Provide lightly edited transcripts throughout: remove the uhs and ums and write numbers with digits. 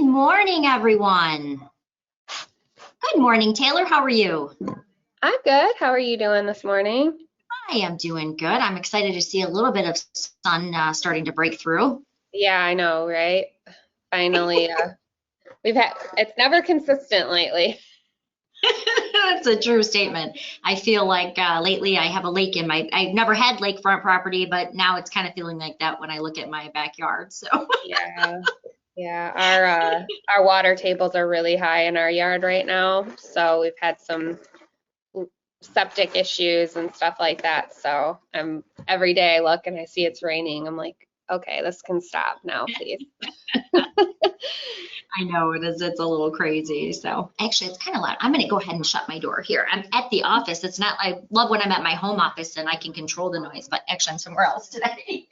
Good morning, everyone. Good morning, Taylor. How are you? I'm good. How are you doing this morning? I am doing good. I'm excited to see a little bit of sun starting to break through. Yeah, I know, right? Finally, it's never consistent lately. That's a true statement. I feel like lately I have a lake I've never had lakefront property, but now it's kind of feeling like that when I look at my backyard. So Yeah. Our water tables are really high in our yard right now, so we've had some septic issues and stuff like that. So every day I look and I see it's raining. I'm like, okay, this can stop now, please. I know it is. It's a little crazy. So actually, it's kind of loud. I'm going to go ahead and shut my door here. I'm at the office. It's not, I love when I'm at my home office and I can control the noise, but actually I'm somewhere else today.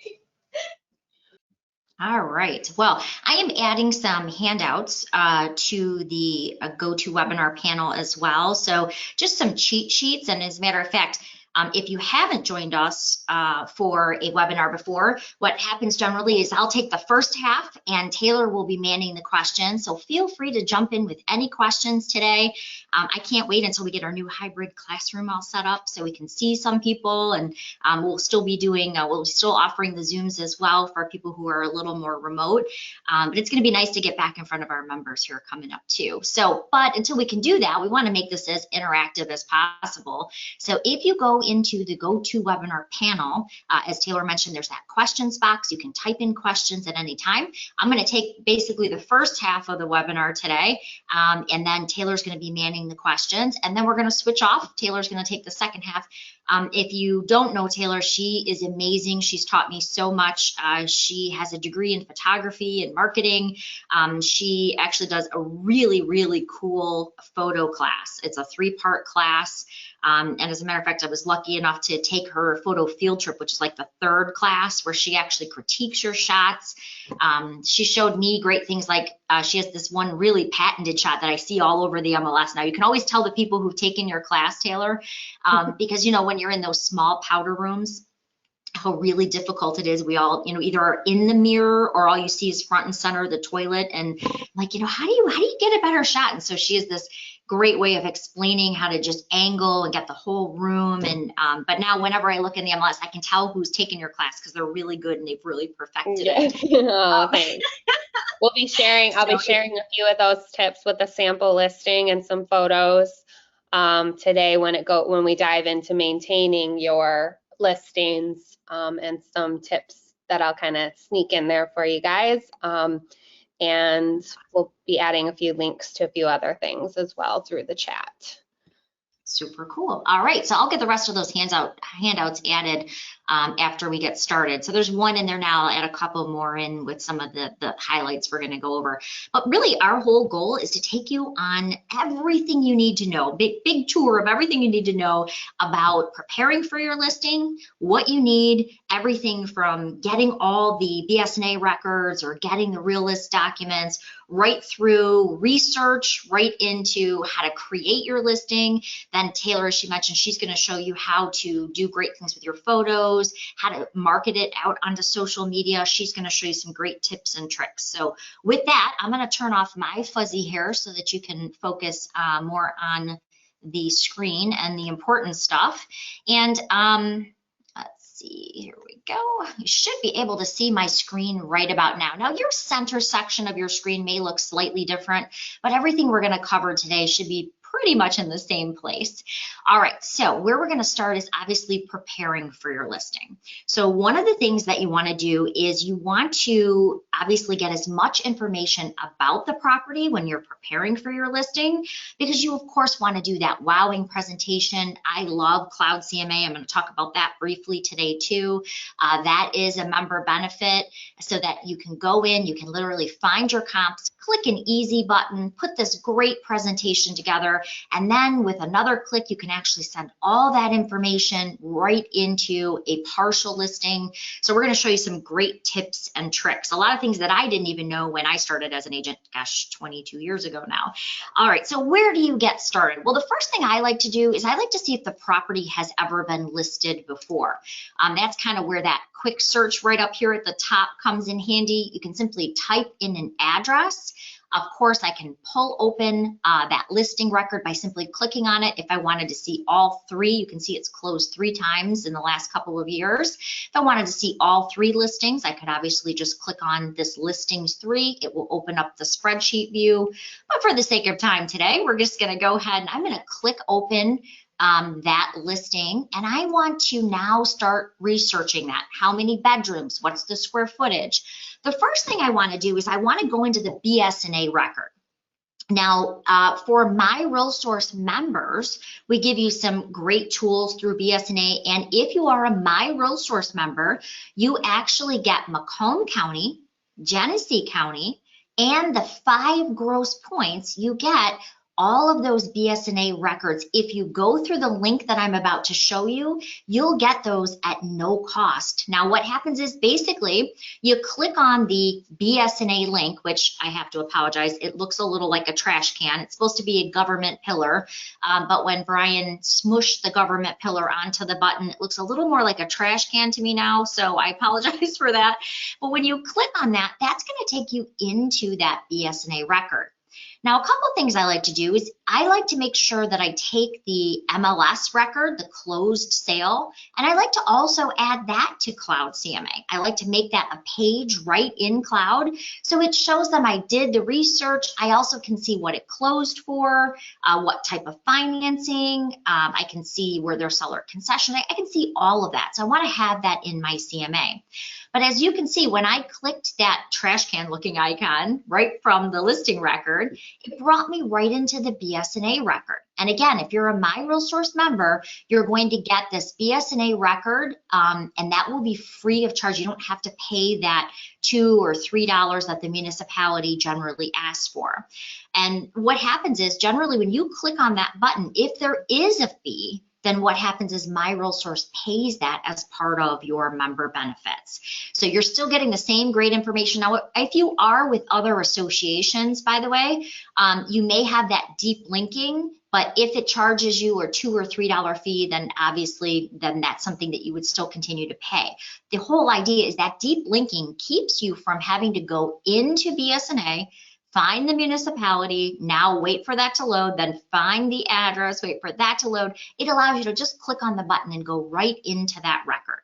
All right. Well, I am adding some handouts to the GoToWebinar panel as well. So just some cheat sheets. And as a matter of fact, if you haven't joined us for a webinar before, what happens generally is I'll take the first half and Taylor will be manning the questions. So feel free to jump in with any questions today. I can't wait until we get our new hybrid classroom all set up so we can see some people, and we'll still be doing, we'll be still offering the Zooms as well for people who are a little more remote. But it's going to be nice to get back in front of our members who are coming up too. So, but until we can do that, we want to make this as interactive as possible. So if you go into the GoToWebinar panel, as Taylor mentioned, there's that questions box. You can type in questions at any time. I'm going to take basically the first half of the webinar today, and then Taylor's going to be manning the questions, and then we're going to switch off. Taylor's going to take the second half. If you don't know Taylor, she is amazing. She's taught me so much. She has a degree in photography and marketing. She actually does a really, really cool photo class. It's a 3-part class. And as a matter of fact, I was lucky enough to take her photo field trip, which is like the 3rd class, where she actually critiques your shots. She showed me great things like she has this one really patented shot that I see all over the MLS. Now, you can always tell the people who've taken your class, Taylor, because, you know, when you're in those small powder rooms, how really difficult it is. We all, you know, either are in the mirror or all you see is front and center the toilet, and like, you know, how do you get a better shot? And so she has this great way of explaining how to just angle and get the whole room. And but now whenever I look in the MLS, I can tell who's taken your class because they're really good and they've really perfected it. Oh, thanks. I'll be sharing a few of those tips with a sample listing and some photos today when we dive into maintaining your listings, and some tips that I'll kind of sneak in there for you guys. And we'll be adding a few links to a few other things as well through the chat. Super cool. All right, so I'll get the rest of those handouts added after we get started. So there's one in there now. I'll add a couple more in with some of the highlights we're going to go over. But really, our whole goal is to take you on everything you need to know, big tour of everything you need to know about preparing for your listing, what you need, everything from getting all the BS&A records or getting the realist documents, right through research, right into how to create your listing. Then Taylor, as she mentioned, she's going to show you how to do great things with your photos, how to market it out onto social media. She's going to show you some great tips and tricks. So with that, I'm going to turn off my fuzzy hair so that you can focus more on the screen and the important stuff. And let's see, here we go. You should be able to see my screen right about now. Now, your center section of your screen may look slightly different, but everything we're going to cover today should be pretty much in the same place. All right, so where we're going to start is obviously preparing for your listing. So one of the things that you want to do is you want to obviously get as much information about the property when you're preparing for your listing, because you of course want to do that wowing presentation. I love Cloud CMA. I'm going to talk about that briefly today too. That is a member benefit so that you can go in, you can literally find your comps, click an easy button, put this great presentation together, and then with another click, you can actually send all that information right into a partial listing. So we're going to show you some great tips and tricks, a lot of things that I didn't even know when I started as an agent, gosh, 22 years ago now. All right, so where do you get started? Well, the first thing I like to do is I like to see if the property has ever been listed before. That's kind of where that quick search right up here at the top comes in handy. You can simply type in an address. Of course, I can pull open that listing record by simply clicking on it. If I wanted to see all three, you can see it's closed 3 times in the last couple of years. If I wanted to see all 3 listings, I could obviously just click on this listings 3. It will open up the spreadsheet view. But for the sake of time today, we're just going to go ahead and I'm going to click open that listing, and I want to now start researching that. How many bedrooms? What's the square footage? The first thing I want to do is I want to go into the BS&A record. Now, for MiRealSource members, we give you some great tools through BS&A, and if you are a MiRealSource member, you actually get Macomb County, Genesee County, and the 5 gross points. You get all of those BS&A records. If you go through the link that I'm about to show you, you'll get those at no cost. Now, what happens is basically you click on the BS&A link, which I have to apologize, it looks a little like a trash can. It's supposed to be a government pillar, but when Brian smushed the government pillar onto the button, it looks a little more like a trash can to me now, so I apologize for that. But when you click on that, that's going to take you into that BS&A record. Now, a couple things I like to do is I like to make sure that I take the MLS record, the closed sale, and I like to also add that to Cloud CMA. I like to make that a page right in Cloud, so it shows them I did the research. I also can see what it closed for, what type of financing. I can see where their seller concession. I can see all of that, so I want to have that in my CMA. But as you can see, when I clicked that trash can looking icon right from the listing record, it brought me right into the BS&A record. And again, if you're a MiRealSource member, you're going to get this BS&A record, and that will be free of charge. You don't have to pay that $2 or $3 that the municipality generally asks for. And what happens is generally when you click on that button, if there is a fee, then what happens is MiRealSource pays that as part of your member benefits. So you're still getting the same great information. Now, if you are with other associations, by the way, you may have that deep linking, but if it charges you a $2 or $3 fee, then obviously, then that's something that you would still continue to pay. The whole idea is that deep linking keeps you from having to go into BS&A, find the municipality, now wait for that to load, then find the address, wait for that to load. It allows you to just click on the button and go right into that record.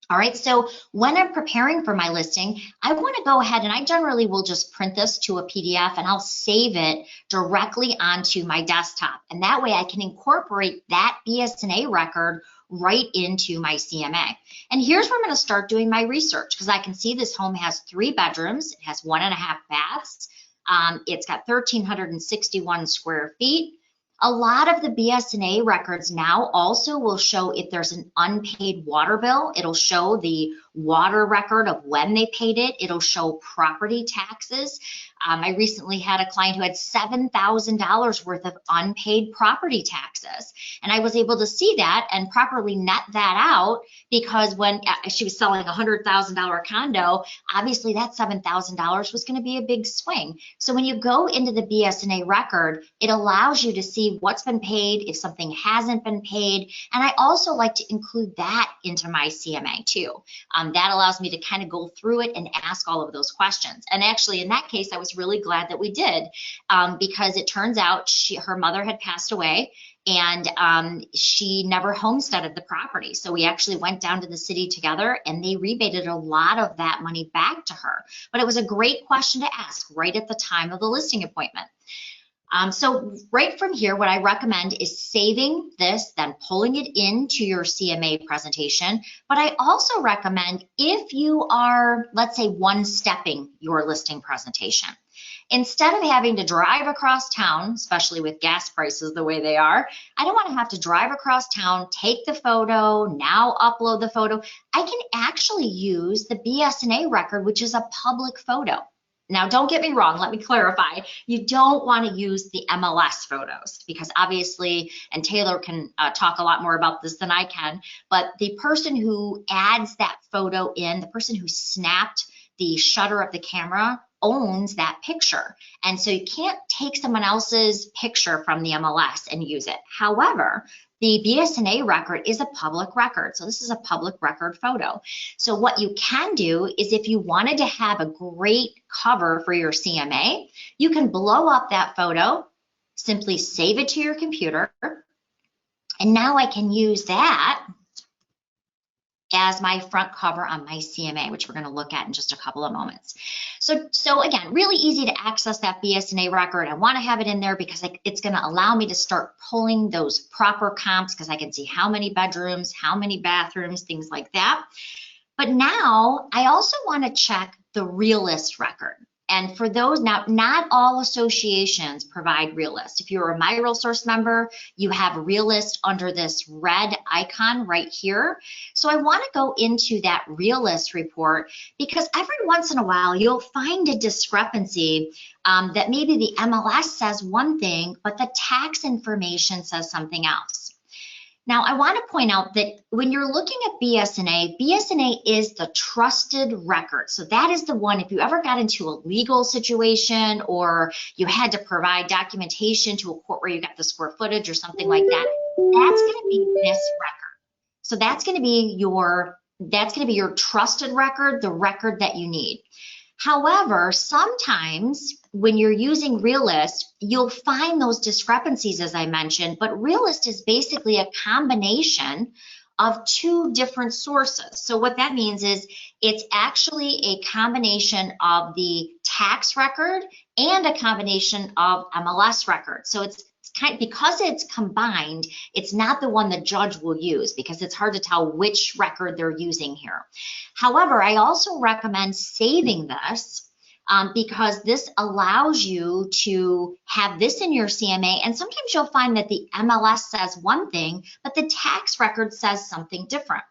All right, so when I'm preparing for my listing, I want to go ahead and I generally will just print this to a PDF and I'll save it directly onto my desktop. And that way I can incorporate that BS&A record right into my CMA. And here's where I'm going to start doing my research, because I can see this home has 3 bedrooms, it has 1.5 baths. It's got 1,361 square feet. A lot of the BS&A records now also will show if there's an unpaid water bill. It'll show the water record of when they paid it. It'll show property taxes. I recently had a client who had $7,000 worth of unpaid property taxes. And I was able to see that and properly net that out, because when she was selling a $100,000 condo, obviously that $7,000 was going to be a big swing. So when you go into the BS&A record, it allows you to see what's been paid, if something hasn't been paid. And I also like to include that into my CMA too. That allows me to kind of go through it and ask all of those questions. And actually in that case, I was really glad that we did, because it turns out her mother had passed away, and she never homesteaded the property. So we actually went down to the city together and they rebated a lot of that money back to her. But it was a great question to ask right at the time of the listing appointment. So right from here, what I recommend is saving this, then pulling it into your CMA presentation. But I also recommend, if you are, let's say, one-stepping your listing presentation, instead of having to drive across town, especially with gas prices the way they are, I don't want to have to drive across town, take the photo, now upload the photo. I can actually use the BS&A record, which is a public photo. Now, don't get me wrong, let me clarify. You don't want to use the MLS photos, because obviously, and Taylor can talk a lot more about this than I can, but the person who adds that photo in, the person who snapped the shutter of the camera, owns that picture. And so you can't take someone else's picture from the MLS and use it. However, the BSNA record is a public record. So this is a public record photo. So what you can do is if you wanted to have a great cover for your CMA, you can blow up that photo, simply save it to your computer, and now I can use that as my front cover on my CMA, which we're going to look at in just a couple of moments. So again, really easy to access that BSNA record. I want to have it in there because it's going to allow me to start pulling those proper comps because I can see how many bedrooms, how many bathrooms, things like that. But now I also want to check the realist record. And for those, now, not all associations provide realist. If you're a MiRealSource member, you have realist under this red icon right here. So I want to go into that realist report because every once in a while, you'll find a discrepancy that maybe the MLS says one thing, but the tax information says something else. Now, I want to point out that when you're looking at BSNA, BSNA is the trusted record. So that is the one, if you ever got into a legal situation or you had to provide documentation to a court where you got the square footage or something like that, that's going to be this record. So that's going to be your trusted record, the record that you need. However, sometimes when you're using Realist, you'll find those discrepancies, as I mentioned, but Realist is basically a combination of two different sources. So what that means is it's actually a combination of the tax record and a combination of MLS record. So it's kind of, because it's combined, it's not the one the judge will use because it's hard to tell which record they're using here. However, I also recommend saving this because this allows you to have this in your CMA, and sometimes you'll find that the MLS says one thing, but the tax record says something different.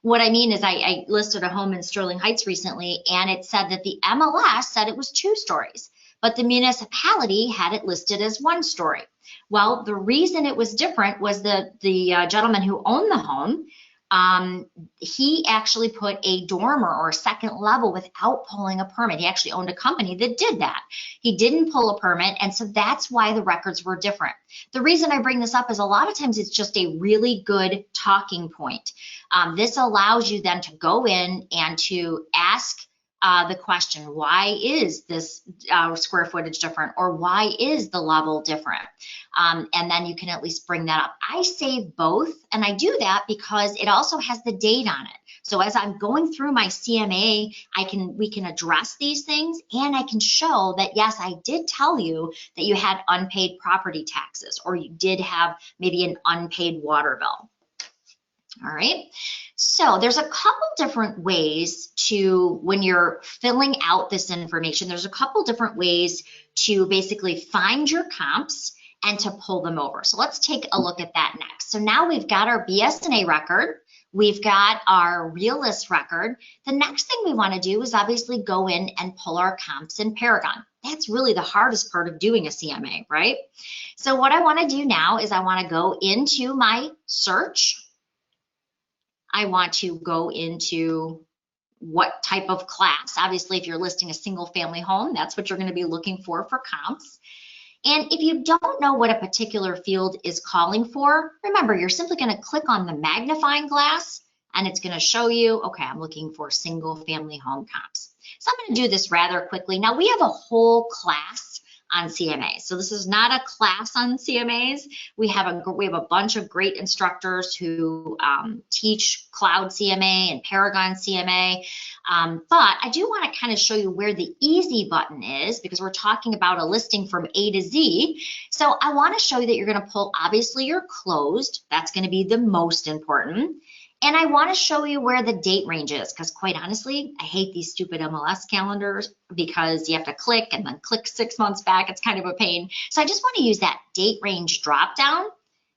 What I mean is I listed a home in Sterling Heights recently, and it said that the MLS said it was 2 stories, but the municipality had it listed as 1 story. Well, the reason it was different was the gentleman who owned the home, he actually put a dormer or a second level without pulling a permit. He actually owned a company that did that. He didn't pull a permit, and so that's why the records were different. The reason I bring this up is a lot of times it's just a really good talking point. This allows you then to go in and to ask the question, why is this square footage different, or why is the level different? And then you can at least bring that up. I save both, and I do that because it also has the date on it. So as I'm going through my CMA, we can address these things, and I can show that, yes, I did tell you that you had unpaid property taxes, or you did have maybe an unpaid water bill. All right, so there's a couple different ways to, when you're filling out this information, there's a couple different ways to basically find your comps and to pull them over. So let's take a look at that next. So now we've got our BSNA record, we've got our realist record. The next thing we want to do is obviously go in and pull our comps in Paragon. That's really the hardest part of doing a CMA, right? So what I want to do now is I want to go into my search. I want to go into what type of class. Obviously, if you're listing a single family home, that's what you're going to be looking for comps. And if you don't know what a particular field is calling for, remember, you're simply going to click on the magnifying glass and it's going to show you, okay, I'm looking for single family home comps. So I'm going to do this rather quickly. Now, we have a whole class on CMAs. So this is not a class on CMAs. We have a bunch of great instructors who teach Cloud CMA and Paragon CMA. But I do want to kind of show you where the easy button is, because we're talking about a listing from A to Z. So I want to show you that you're going to pull, obviously, your closed. That's going to be the most important. And I want to show you where the date range is, because quite honestly, I hate these stupid MLS calendars because you have to click and then click 6 months back. It's kind of a pain. So I just want to use that date range drop down.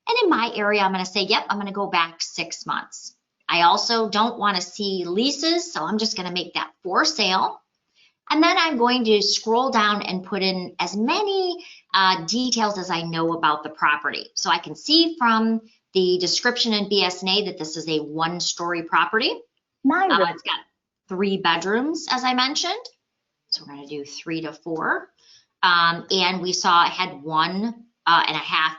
And in my area, I'm going to say, yep, I'm going to go back 6 months. I also don't want to see leases, so I'm just going to make that for sale. And then I'm going to scroll down and put in as many details as I know about the property. So I can see from the description in BSNA that this is a 1-story property. It's got 3 bedrooms, as I mentioned. So we're going to do 3 to 4. And we saw it had 1.5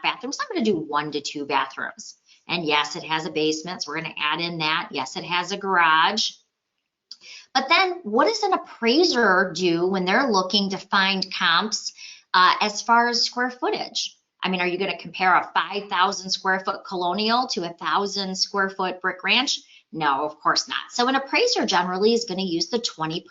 bathrooms. So I'm going to do 1 to 2 bathrooms. And yes, it has a basement, so we're going to add in that. Yes, it has a garage. But then what does an appraiser do when they're looking to find comps as far as square footage? I mean, are you going to compare a 5,000 square foot colonial to a 1,000 square foot brick ranch? No, of course not. So an appraiser generally is going to use the 20%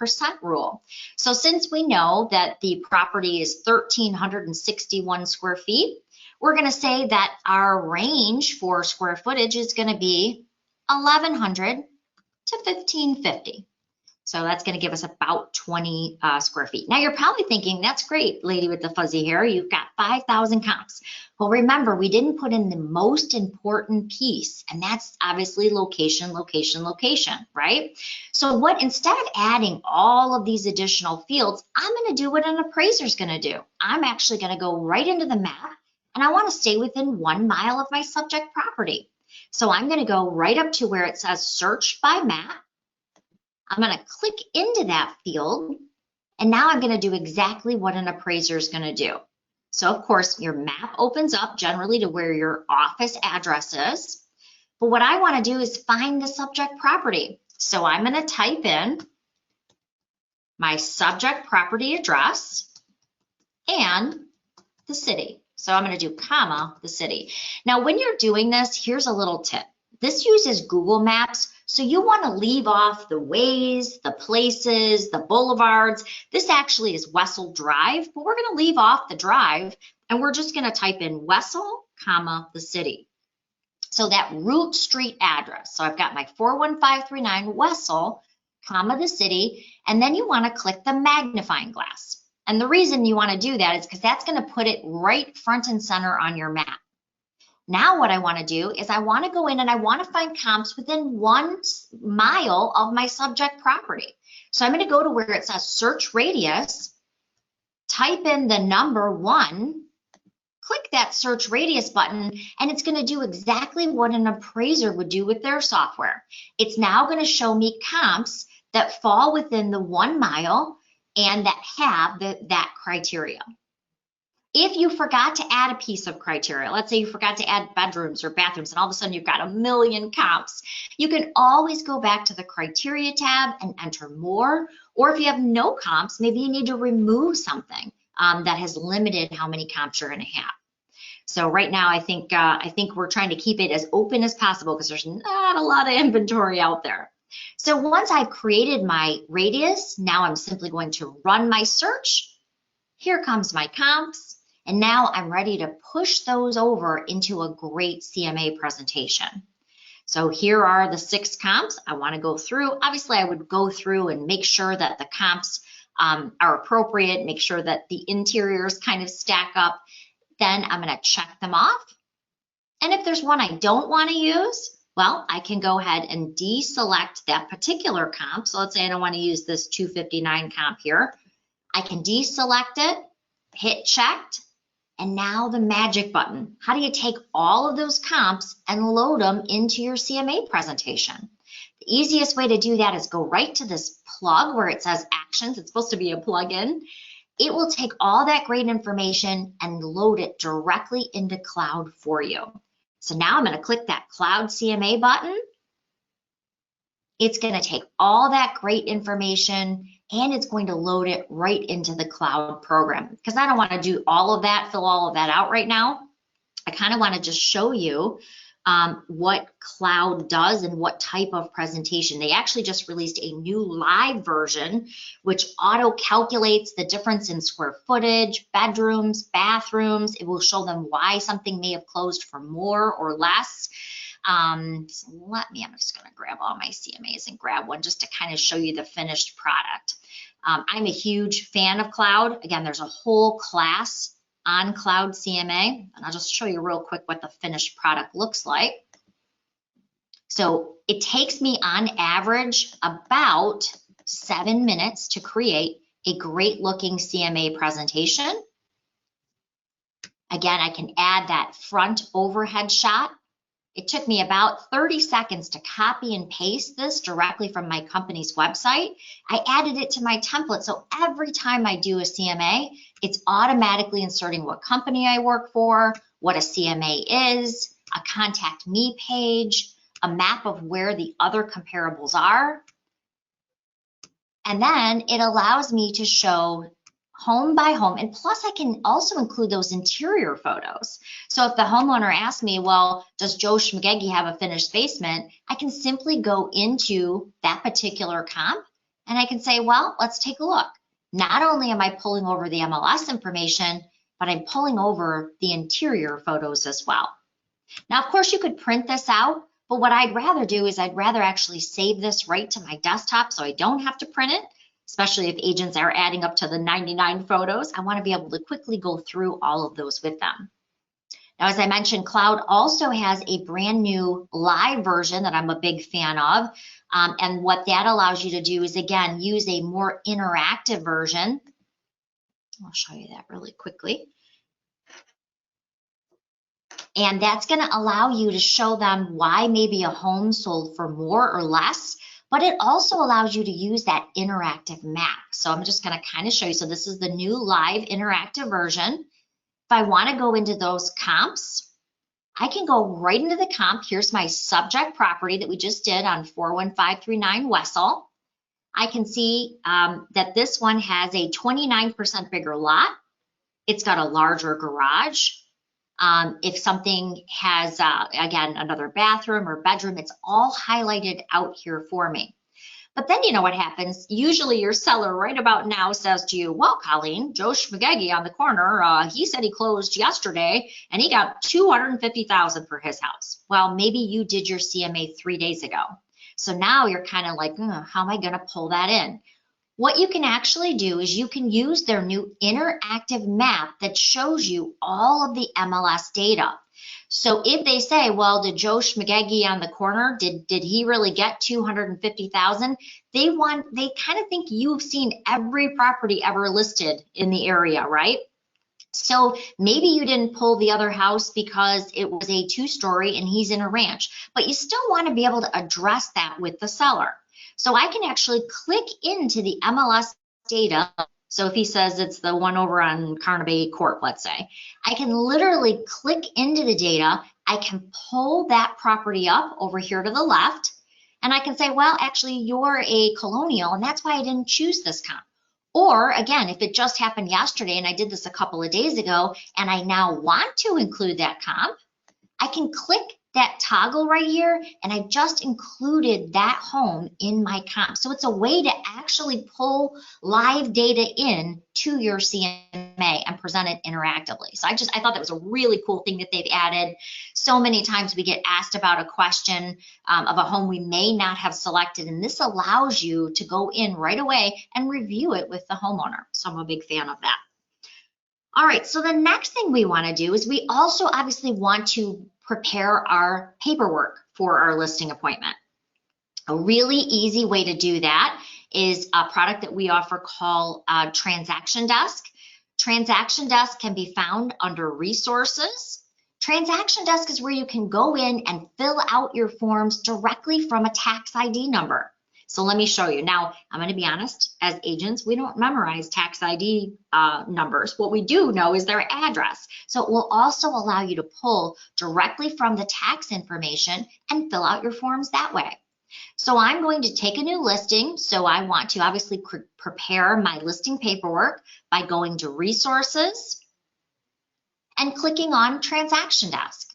rule. So since we know that the property is 1,361 square feet, we're going to say that our range for square footage is going to be 1,100 to 1,550. So that's going to give us about 20 square feet. Now you're probably thinking, that's great, lady with the fuzzy hair, you've got 5,000 comps. Well, remember, we didn't put in the most important piece, and that's obviously location, location, location, right? So instead of adding all of these additional fields, I'm going to do what an appraiser is going to do. I'm actually going to go right into the map, and I want to stay within 1 mile of my subject property. So I'm going to go right up to where it says search by map. I'm going to click into that field, and now I'm going to do exactly what an appraiser is going to do. So of course, your map opens up generally to where your office address is. But what I want to do is find the subject property. So I'm going to type in my subject property address and the city. So I'm going to do comma, the city. Now, when you're doing this, here's a little tip. This uses Google Maps, so you want to leave off the ways, the places, the boulevards. This actually is Wessel Drive, but we're going to leave off the drive, and we're just going to type in Wessel, comma, the city. So that route street address. So I've got my 41539 Wessel, comma, the city, and then you want to click the magnifying glass. And the reason you want to do that is because that's going to put it right front and center on your map. Now what I want to do is I want to go in and I want to find comps within 1 mile of my subject property. So I'm going to go to where it says search radius, type in the number 1, click that search radius button, and it's going to do exactly what an appraiser would do with their software. It's now going to show me comps that fall within the 1 mile and that have that criteria. If you forgot to add a piece of criteria, let's say you forgot to add bedrooms or bathrooms, and all of a sudden you've got 1,000,000 comps, you can always go back to the criteria tab and enter more. Or if you have no comps, maybe you need to remove something that has limited how many comps you're going to have. So right now, I think we're trying to keep it as open as possible because there's not a lot of inventory out there. So once I've created my radius, now I'm simply going to run my search. Here comes my comps. And now I'm ready to push those over into a great CMA presentation. So here are the 6 comps I want to go through. Obviously, I would go through and make sure that the comps are appropriate, make sure that the interiors kind of stack up. Then I'm going to check them off. And if there's one I don't want to use, well, I can go ahead and deselect that particular comp. So let's say I don't want to use this 259 comp here. I can deselect it, hit checked. And now the magic button. How do you take all of those comps and load them into your CMA presentation? The easiest way to do that is go right to this plug where it says actions. It's supposed to be a plugin. It will take all that great information and load it directly into Cloud for you. So now I'm going to click that Cloud CMA button. It's going to take all that great information and it's going to load it right into the Cloud program. Because I don't want to do all of that, fill all of that out right now. I kind of want to just show you what Cloud does and what type of presentation. They actually just released a new live version, which auto calculates the difference in square footage, bedrooms, bathrooms. It will show them why something may have closed for more or less. So I'm just going to grab all my CMAs and grab one just to kind of show you the finished product. I'm a huge fan of Cloud. Again, there's a whole class on Cloud CMA, and I'll just show you real quick what the finished product looks like. So it takes me on average about 7 minutes to create a great looking CMA presentation. Again, I can add that front overhead shot. It took me about 30 seconds to copy and paste this directly from my company's website. I added it to my template, so every time I do a CMA, it's automatically inserting what company I work for, what a CMA is, a contact me page, a map of where the other comparables are. And then it allows me to show home by home. And plus I can also include those interior photos. So if the homeowner asks me, well, does Joe Schmagegi have a finished basement? I can simply go into that particular comp and I can say, well, let's take a look. Not only am I pulling over the MLS information, but I'm pulling over the interior photos as well. Now, of course, you could print this out, but what I'd rather do is I'd rather actually save this right to my desktop so I don't have to print it, especially if agents are adding up to the 99 photos. I want to be able to quickly go through all of those with them. Now, as I mentioned, Cloud also has a brand new live version that I'm a big fan of. And what that allows you to do is, again, use a more interactive version. I'll show you that really quickly. And that's going to allow you to show them why maybe a home sold for more or less, but it also allows you to use that interactive map. So I'm just going to kind of show you. So this is the new live interactive version. If I want to go into those comps, I can go right into the comp. Here's my subject property that we just did on 41539 Wessel. I can see that this one has a 29% bigger lot. It's got a larger garage. If something has, again, another bathroom or bedroom, it's all highlighted out here for me. But then you know what happens? Usually your seller right about now says to you, well, Colleen, Joe Schmagegi on the corner, he said he closed yesterday and he got $250,000 for his house. Well, maybe you did your CMA 3 days ago. So now you're kind of like, how am I going to pull that in? What you can actually do is you can use their new interactive map that shows you all of the MLS data. So if they say, well, did Joe Schmagegi on the corner, did he really get $250,000? They kind of think you've seen every property ever listed in the area, right? So maybe you didn't pull the other house because it was a 2-story and he's in a ranch, but you still want to be able to address that with the seller. So I can actually click into the MLS data. So if he says it's the one over on Carnaby Court, let's say, I can literally click into the data. I can pull that property up over here to the left, and I can say, well, actually, you're a colonial, and that's why I didn't choose this comp. Or again, if it just happened yesterday and I did this a couple of days ago, and I now want to include that comp, I can click that toggle right here, and I just included that home in my comp. So it's a way to actually pull live data in to your CMA and present it interactively. So I thought that was a really cool thing that they've added. So many times we get asked about a question of a home we may not have selected, and this allows you to go in right away and review it with the homeowner. So I'm a big fan of that. All right, so the next thing we want to do is we also obviously want to prepare our paperwork for our listing appointment. A really easy way to do that is a product that we offer called Transaction Desk. Transaction Desk can be found under Resources. Transaction Desk is where you can go in and fill out your forms directly from a tax ID number. So let me show you. Now, I'm going to be honest, as agents, we don't memorize tax ID numbers. What we do know is their address. So it will also allow you to pull directly from the tax information and fill out your forms that way. So I'm going to take a new listing. So I want to obviously prepare my listing paperwork by going to Resources and clicking on Transaction Desk.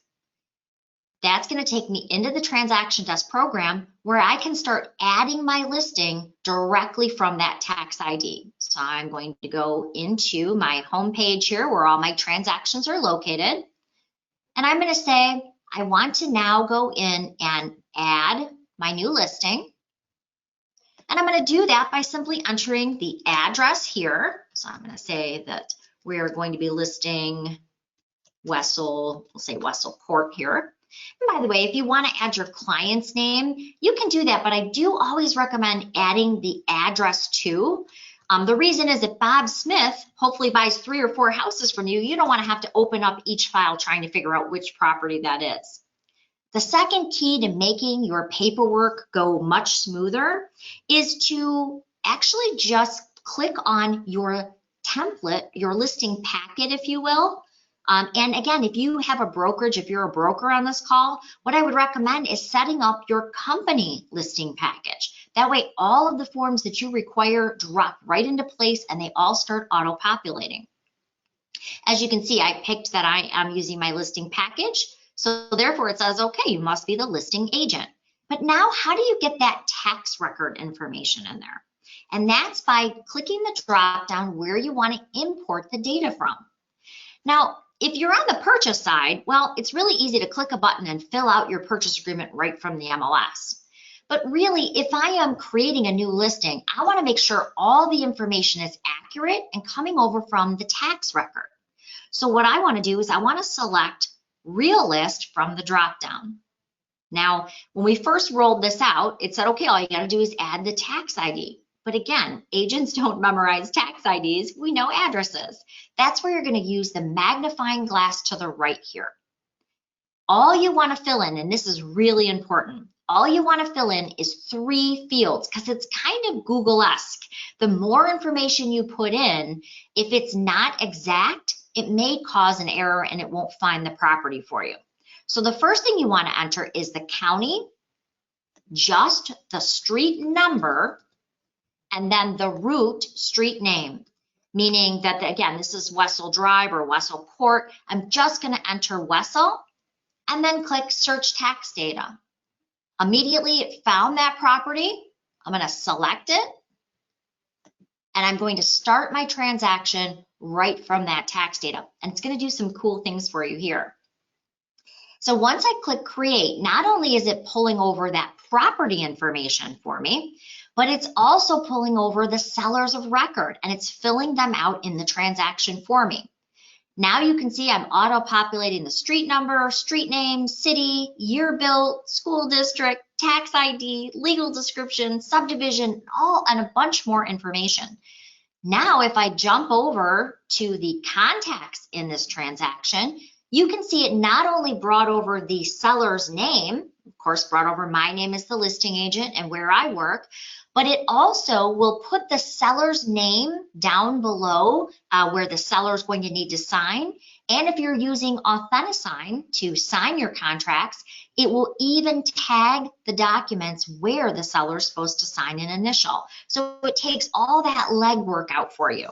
That's going to take me into the Transaction Desk program where I can start adding my listing directly from that tax ID. So I'm going to go into my home page here where all my transactions are located. And I'm going to say, I want to now go in and add my new listing. And I'm going to do that by simply entering the address here. So I'm going to say that we're going to be listing Wessel, we'll say Wessel Court here. And by the way, if you want to add your client's name, you can do that, but I do always recommend adding the address too. The reason is if Bob Smith hopefully buys 3 or 4 houses from you, you don't want to have to open up each file trying to figure out which property that is. The second key to making your paperwork go much smoother is to actually just click on your template, your listing packet, if you will, And again, if you have a brokerage, if you're a broker on this call, what I would recommend is setting up your company listing package. That way, all of the forms that you require drop right into place and they all start auto-populating. As you can see, I picked that I am using my listing package. So therefore it says, okay, you must be the listing agent. But now how do you get that tax record information in there? And that's by clicking the drop down where you want to import the data from. Now, if you're on the purchase side, well, it's really easy to click a button and fill out your purchase agreement right from the MLS. But really, if I am creating a new listing, I want to make sure all the information is accurate and coming over from the tax record. So what I want to do is I want to select Real List from the drop-down. Now, when we first rolled this out, it said, okay, all you got to do is add the tax ID. But again, agents don't memorize tax IDs. We know addresses. That's where you're going to use the magnifying glass to the right here. All you want to fill in, and this is really important, all you want to fill in is 3 fields because it's kind of Google-esque. The more information you put in, if it's not exact, it may cause an error and it won't find the property for you. So the first thing you want to enter is the county, just the street number, and then the route street name, meaning that, again, this is Wessel Drive or Wessel Court. I'm just going to enter Wessel and then click Search Tax Data. Immediately it found that property. I'm going to select it and I'm going to start my transaction right from that tax data. And it's going to do some cool things for you here. So once I click Create, not only is it pulling over that property information for me, but it's also pulling over the sellers of record and it's filling them out in the transaction for me. Now you can see I'm auto-populating the street number, street name, city, year built, school district, tax ID, legal description, subdivision, and a bunch more information. Now, if I jump over to the contacts in this transaction, you can see it not only brought over the seller's name, of course, brought over my name as the listing agent and where I work, but it also will put the seller's name down below where the seller is going to need to sign. And if you're using Authentisign to sign your contracts, it will even tag the documents where the seller is supposed to sign an initial. So it takes all that legwork out for you.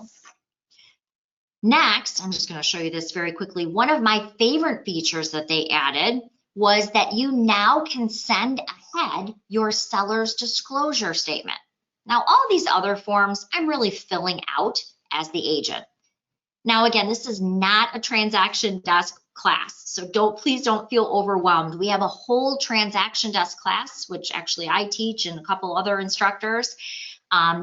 Next, I'm just going to show you this very quickly. One of my favorite features that they added was that you now can send ahead your seller's disclosure statement. Now, all these other forms, I'm really filling out as the agent. Now, again, this is not a transaction desk class, so please don't feel overwhelmed. We have a whole transaction desk class, which actually I teach and a couple other instructors.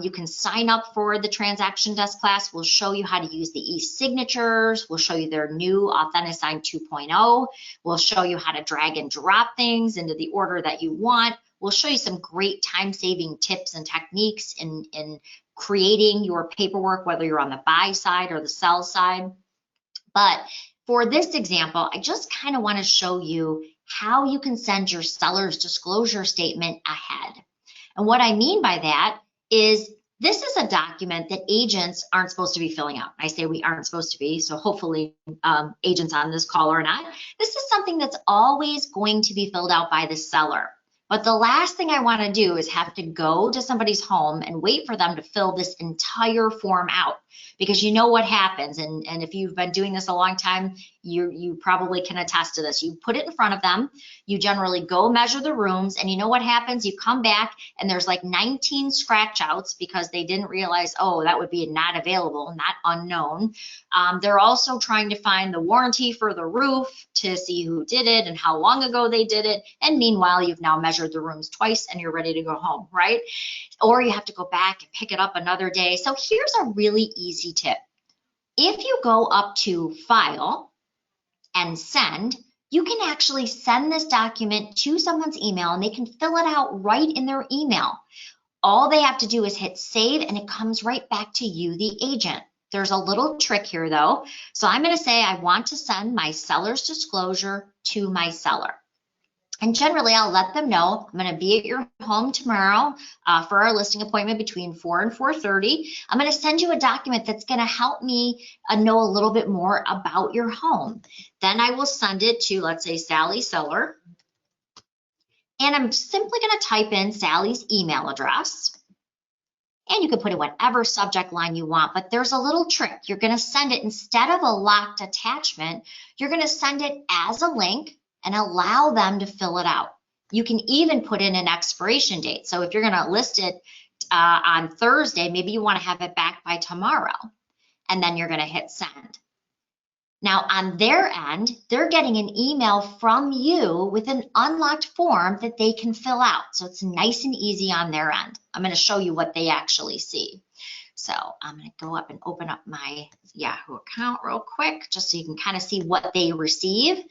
You can sign up for the transaction desk class. We'll show you how to use the e-signatures. We'll show you their new Authentisign 2.0. We'll show you how to drag and drop things into the order that you want. We'll show you some great time-saving tips and techniques in creating your paperwork, whether you're on the buy side or the sell side. But for this example, I just kind of want to show you how you can send your seller's disclosure statement ahead. And what I mean by that is this is a document that agents aren't supposed to be filling out. I say we aren't supposed to be, so hopefully agents on this call are not. This is something that's always going to be filled out by the seller. But the last thing I want to do is have to go to somebody's home and wait for them to fill this entire form out, because you know what happens. And if you've been doing this a long time, you probably can attest to this. You put it in front of them, you generally go measure the rooms, and you know what happens? You come back and there's like 19 scratch outs because they didn't realize, oh, that would be not available, not unknown. They're also trying to find the warranty for the roof to see who did it and how long ago they did it. And meanwhile, you've now measured the rooms twice and you're ready to go home, right? Or you have to go back and pick it up another day. So here's a really easy tip. If you go up to File and Send, you can actually send this document to someone's email and they can fill it out right in their email. All they have to do is hit Save and it comes right back to you, the agent. There's a little trick here though. So I'm going to say I want to send my seller's disclosure to my seller. And generally, I'll let them know I'm going to be at your home tomorrow for our listing appointment between 4 and 4:30. I'm going to send you a document that's going to help me know a little bit more about your home. Then I will send it to, let's say, Sally Seller. And I'm simply going to type in Sally's email address. And you can put in whatever subject line you want, but there's a little trick. You're going to send it, instead of a locked attachment, you're going to send it as a link and allow them to fill it out. You can even put in an expiration date. So if you're going to list it on Thursday, maybe you want to have it back by tomorrow, and then you're going to hit send. Now on their end, they're getting an email from you with an unlocked form that they can fill out. So it's nice and easy on their end. I'm going to show you what they actually see. So I'm going to go up and open up my Yahoo account real quick, just so you can kind of see what they receive.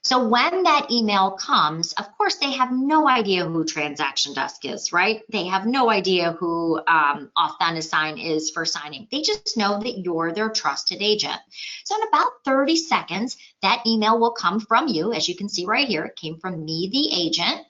So when that email comes, of course, they have no idea who Transaction Desk is, right? They have no idea who AuthentiSign is for signing. They just know that you're their trusted agent. So in about 30 seconds, that email will come from you. As you can see right here, it came from me, the agent.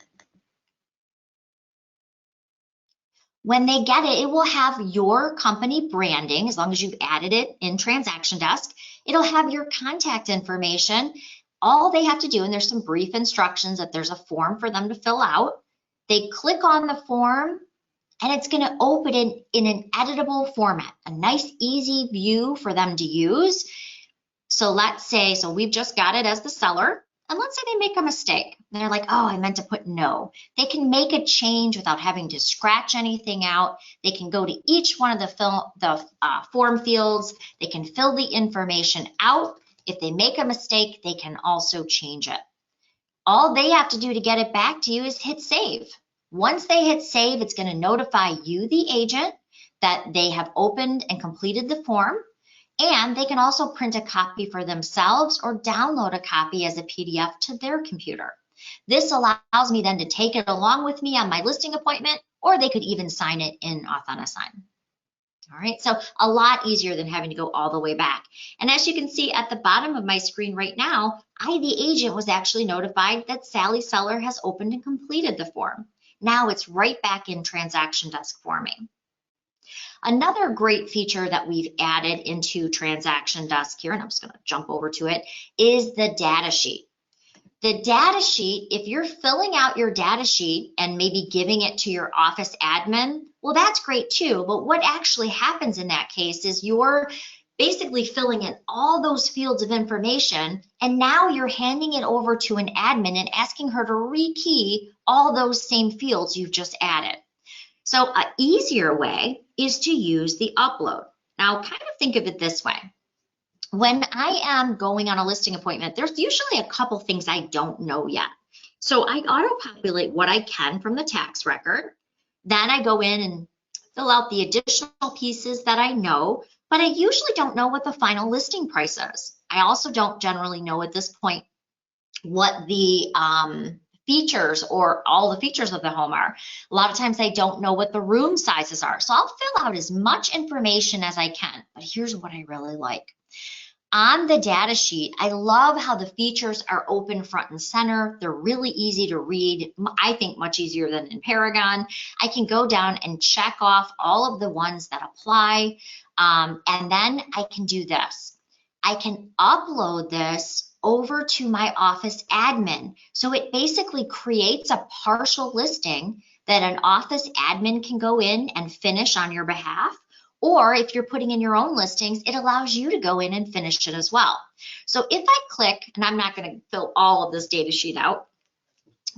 When they get it, it will have your company branding, as long as you've added it in Transaction Desk. It'll have your contact information. All they have to do, and there's some brief instructions that there's a form for them to fill out. They click on the form, and it's going to open it in an editable format, a nice, easy view for them to use. So let's say, so we've just got it as the seller, and let's say they make a mistake. They're like, oh, I meant to put no. They can make a change without having to scratch anything out. They can go to each one of the form fields. They can fill the information out. If they make a mistake, they can also change it. All they have to do to get it back to you is hit save. Once they hit save, it's going to notify you, the agent, that they have opened and completed the form. And they can also print a copy for themselves or download a copy as a PDF to their computer. This allows me then to take it along with me on my listing appointment, or they could even sign it in AuthentiSign. All right, so a lot easier than having to go all the way back. And as you can see at the bottom of my screen right now, I, the agent, was actually notified that Sally Seller has opened and completed the form. Now it's right back in Transaction Desk for me. Another great feature that we've added into Transaction Desk here, and I'm just going to jump over to it, is the data sheet. The data sheet, if you're filling out your data sheet and maybe giving it to your office admin, well, that's great too. But what actually happens in that case is you're basically filling in all those fields of information, and now you're handing it over to an admin and asking her to rekey all those same fields you've just added. So an easier way is to use the upload. Now, kind of think of it this way. When I am going on a listing appointment, there's usually a couple things I don't know yet. So I auto-populate what I can from the tax record. Then I go in and fill out the additional pieces that I know, but I usually don't know what the final listing price is. I also don't generally know at this point what the features or all the features of the home are. A lot of times I don't know what the room sizes are. So I'll fill out as much information as I can, but here's what I really like. On the data sheet, I love how the features are open front and center. They're really easy to read. I think much easier than in Paragon. I can go down and check off all of the ones that apply. And then I can do this. I can upload this over to my office admin. So it basically creates a partial listing that an office admin can go in and finish on your behalf. Or if you're putting in your own listings, it allows you to go in and finish it as well. So if I click, and I'm not going to fill all of this data sheet out,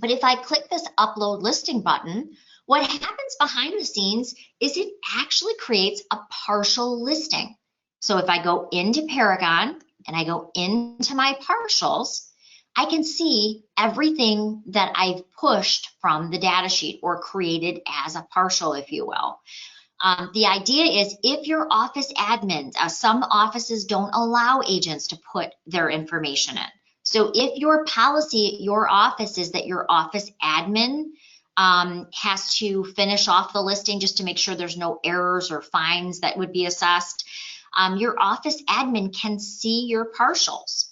but if I click this upload listing button, what happens behind the scenes is it actually creates a partial listing. So if I go into Paragon and I go into my partials, I can see everything that I've pushed from the data sheet or created as a partial, if you will. The idea is if your office admins, some offices don't allow agents to put their information in. So if your policy at your office is that your office admin has to finish off the listing just to make sure there's no errors or fines that would be assessed, your office admin can see your partials.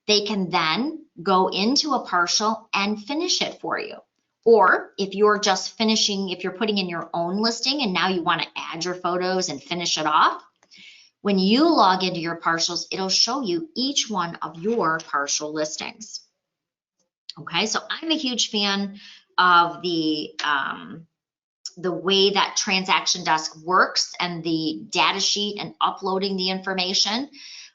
they can then go into a partial and finish it for you. Or if you're just finishing, if you're putting in your own listing and now you want to add your photos and finish it off, when you log into your partials, it'll show you each one of your partial listings. Okay, so I'm a huge fan of the way that Transaction Desk works and the data sheet and uploading the information.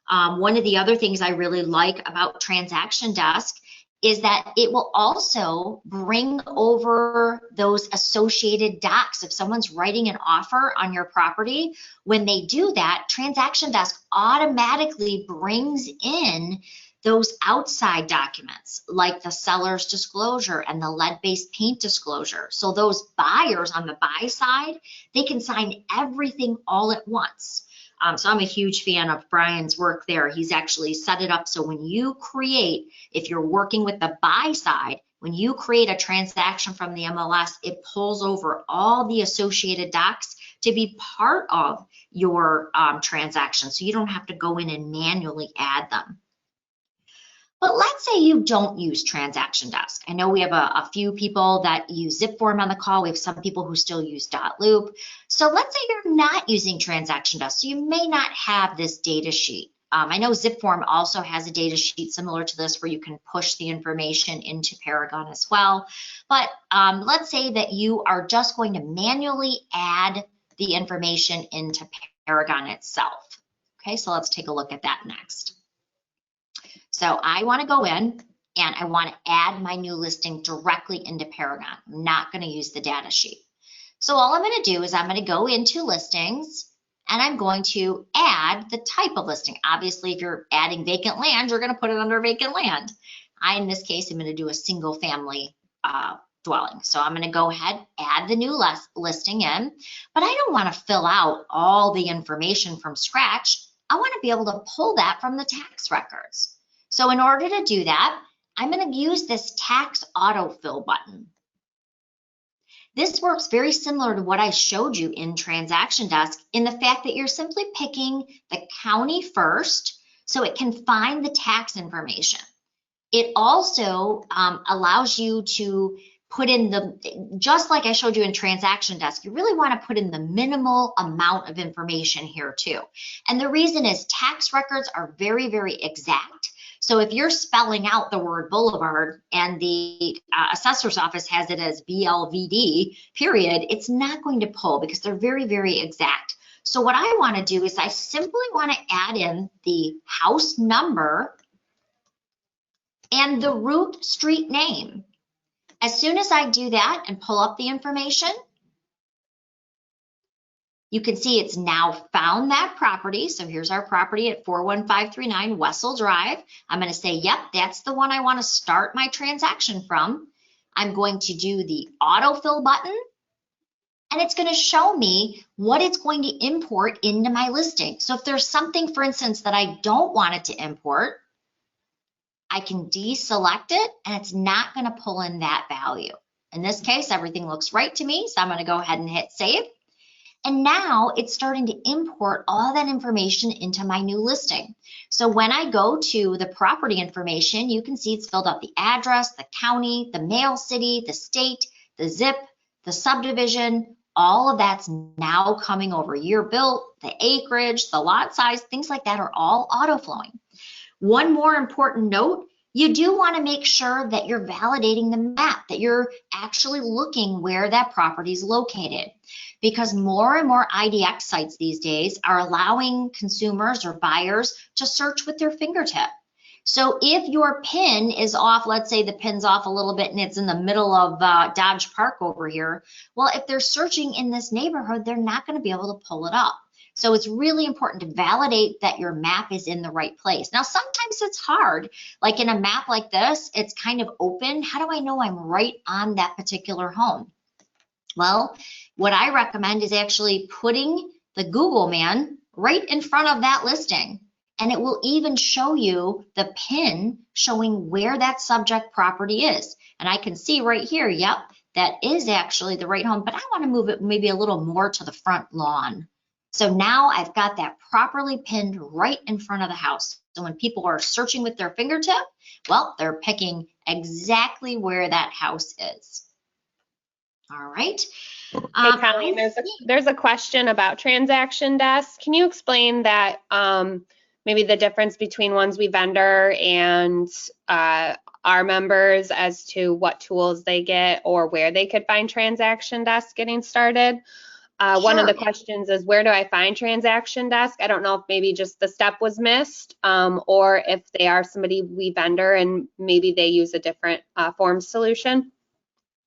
One of the other things I really like about Transaction Desk is that it will also bring over those associated docs. If someone's writing an offer on your property, when they do that, Transaction Desk automatically brings in those outside documents like the seller's disclosure and the lead-based paint disclosure. So those buyers on the buy side, they can sign everything all at once. So I'm a huge fan of Brian's work there. He's actually set it up so when you create, if you're working with the buy side, when you create a transaction from the MLS, it pulls over all the associated docs to be part of your transaction. So you don't have to go in and manually add them. But let's say you don't use Transaction Desk. I know we have a few people that use ZipForm on the call. We have some people who still use .loop. So let's say you're not using Transaction Desk. So you may not have this data sheet. I know ZipForm also has a data sheet similar to this where you can push the information into Paragon as well. But let's say that you are just going to manually add the information into Paragon itself. Okay, so let's take a look at that next. So I want to go in and I want to add my new listing directly into Paragon. I'm not going to use the data sheet. So all I'm going to do is I'm going to go into listings and I'm going to add the type of listing. Obviously, if you're adding vacant land, you're going to put it under vacant land. In this case, I'm going to do a single family dwelling. So I'm going to go ahead, add the new listing in, but I don't want to fill out all the information from scratch. I want to be able to pull that from the tax records. So in order to do that, I'm going to use this tax autofill button. This works very similar to what I showed you in Transaction Desk in the fact that you're simply picking the county first so it can find the tax information. It also allows you to put in just like I showed you in Transaction Desk, you really want to put in the minimal amount of information here too. And the reason is tax records are very, very exact. So if you're spelling out the word boulevard and the assessor's office has it as BLVD, period, it's not going to pull because they're very, very exact. So what I want to do is I simply want to add in the house number and the route street name. As soon as I do that and pull up the information, you can see it's now found that property. So here's our property at 41539 Wessel Drive. I'm going to say, yep, that's the one I want to start my transaction from. I'm going to do the autofill button, and it's going to show me what it's going to import into my listing. So if there's something, for instance, that I don't want it to import, I can deselect it, and it's not going to pull in that value. In this case, everything looks right to me, so I'm going to go ahead and hit save. And now it's starting to import all that information into my new listing. So when I go to the property information, you can see it's filled out the address, the county, the mail city, the state, the zip, the subdivision, all of that's now coming over. Year built, the acreage, the lot size, things like that are all auto flowing. One more important note, you do want to make sure that you're validating the map, that you're actually looking where that property is located. Because more and more IDX sites these days are allowing consumers or buyers to search with their fingertip. So if your pin is off, let's say the pin's off a little bit and it's in the middle of Dodge Park over here, well, if they're searching in this neighborhood, they're not going to be able to pull it up. So it's really important to validate that your map is in the right place. Now, sometimes it's hard. Like in a map like this, it's kind of open. How do I know I'm right on that particular home? Well, what I recommend is actually putting the Google man right in front of that listing, and it will even show you the pin showing where that subject property is. And I can see right here, yep, that is actually the right home, but I want to move it maybe a little more to the front lawn. So now I've got that properly pinned right in front of the house. So when people are searching with their fingertip, well, they're picking exactly where that house is. All right. Hey, Colleen, there's a question about transaction desk. Can you explain that, maybe the difference between ones we vendor and our members as to what tools they get or where they could find transaction desk getting started? One of the questions is, where do I find transaction desk? I don't know if maybe just the step was missed, or if they are somebody we vendor and maybe they use a different form solution.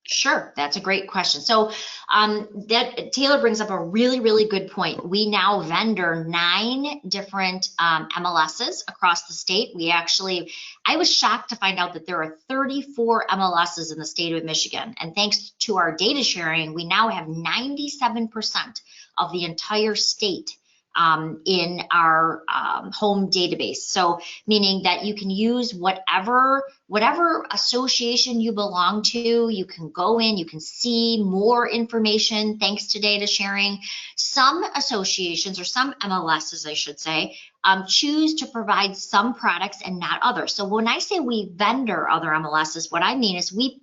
Sure, that's a great question. So that Taylor brings up a really, really good point. We now vendor 9 different MLSs across the state. I was shocked to find out that there are 34 MLSs in the state of Michigan. And thanks to our data sharing, we now have 97% of the entire state in our home database. So meaning that you can use whatever association you belong to, you can go in, you can see more information thanks to data sharing. Some associations, or some MLSs I should say, choose to provide some products and not others. So when I say we vendor other MLSs, what I mean is we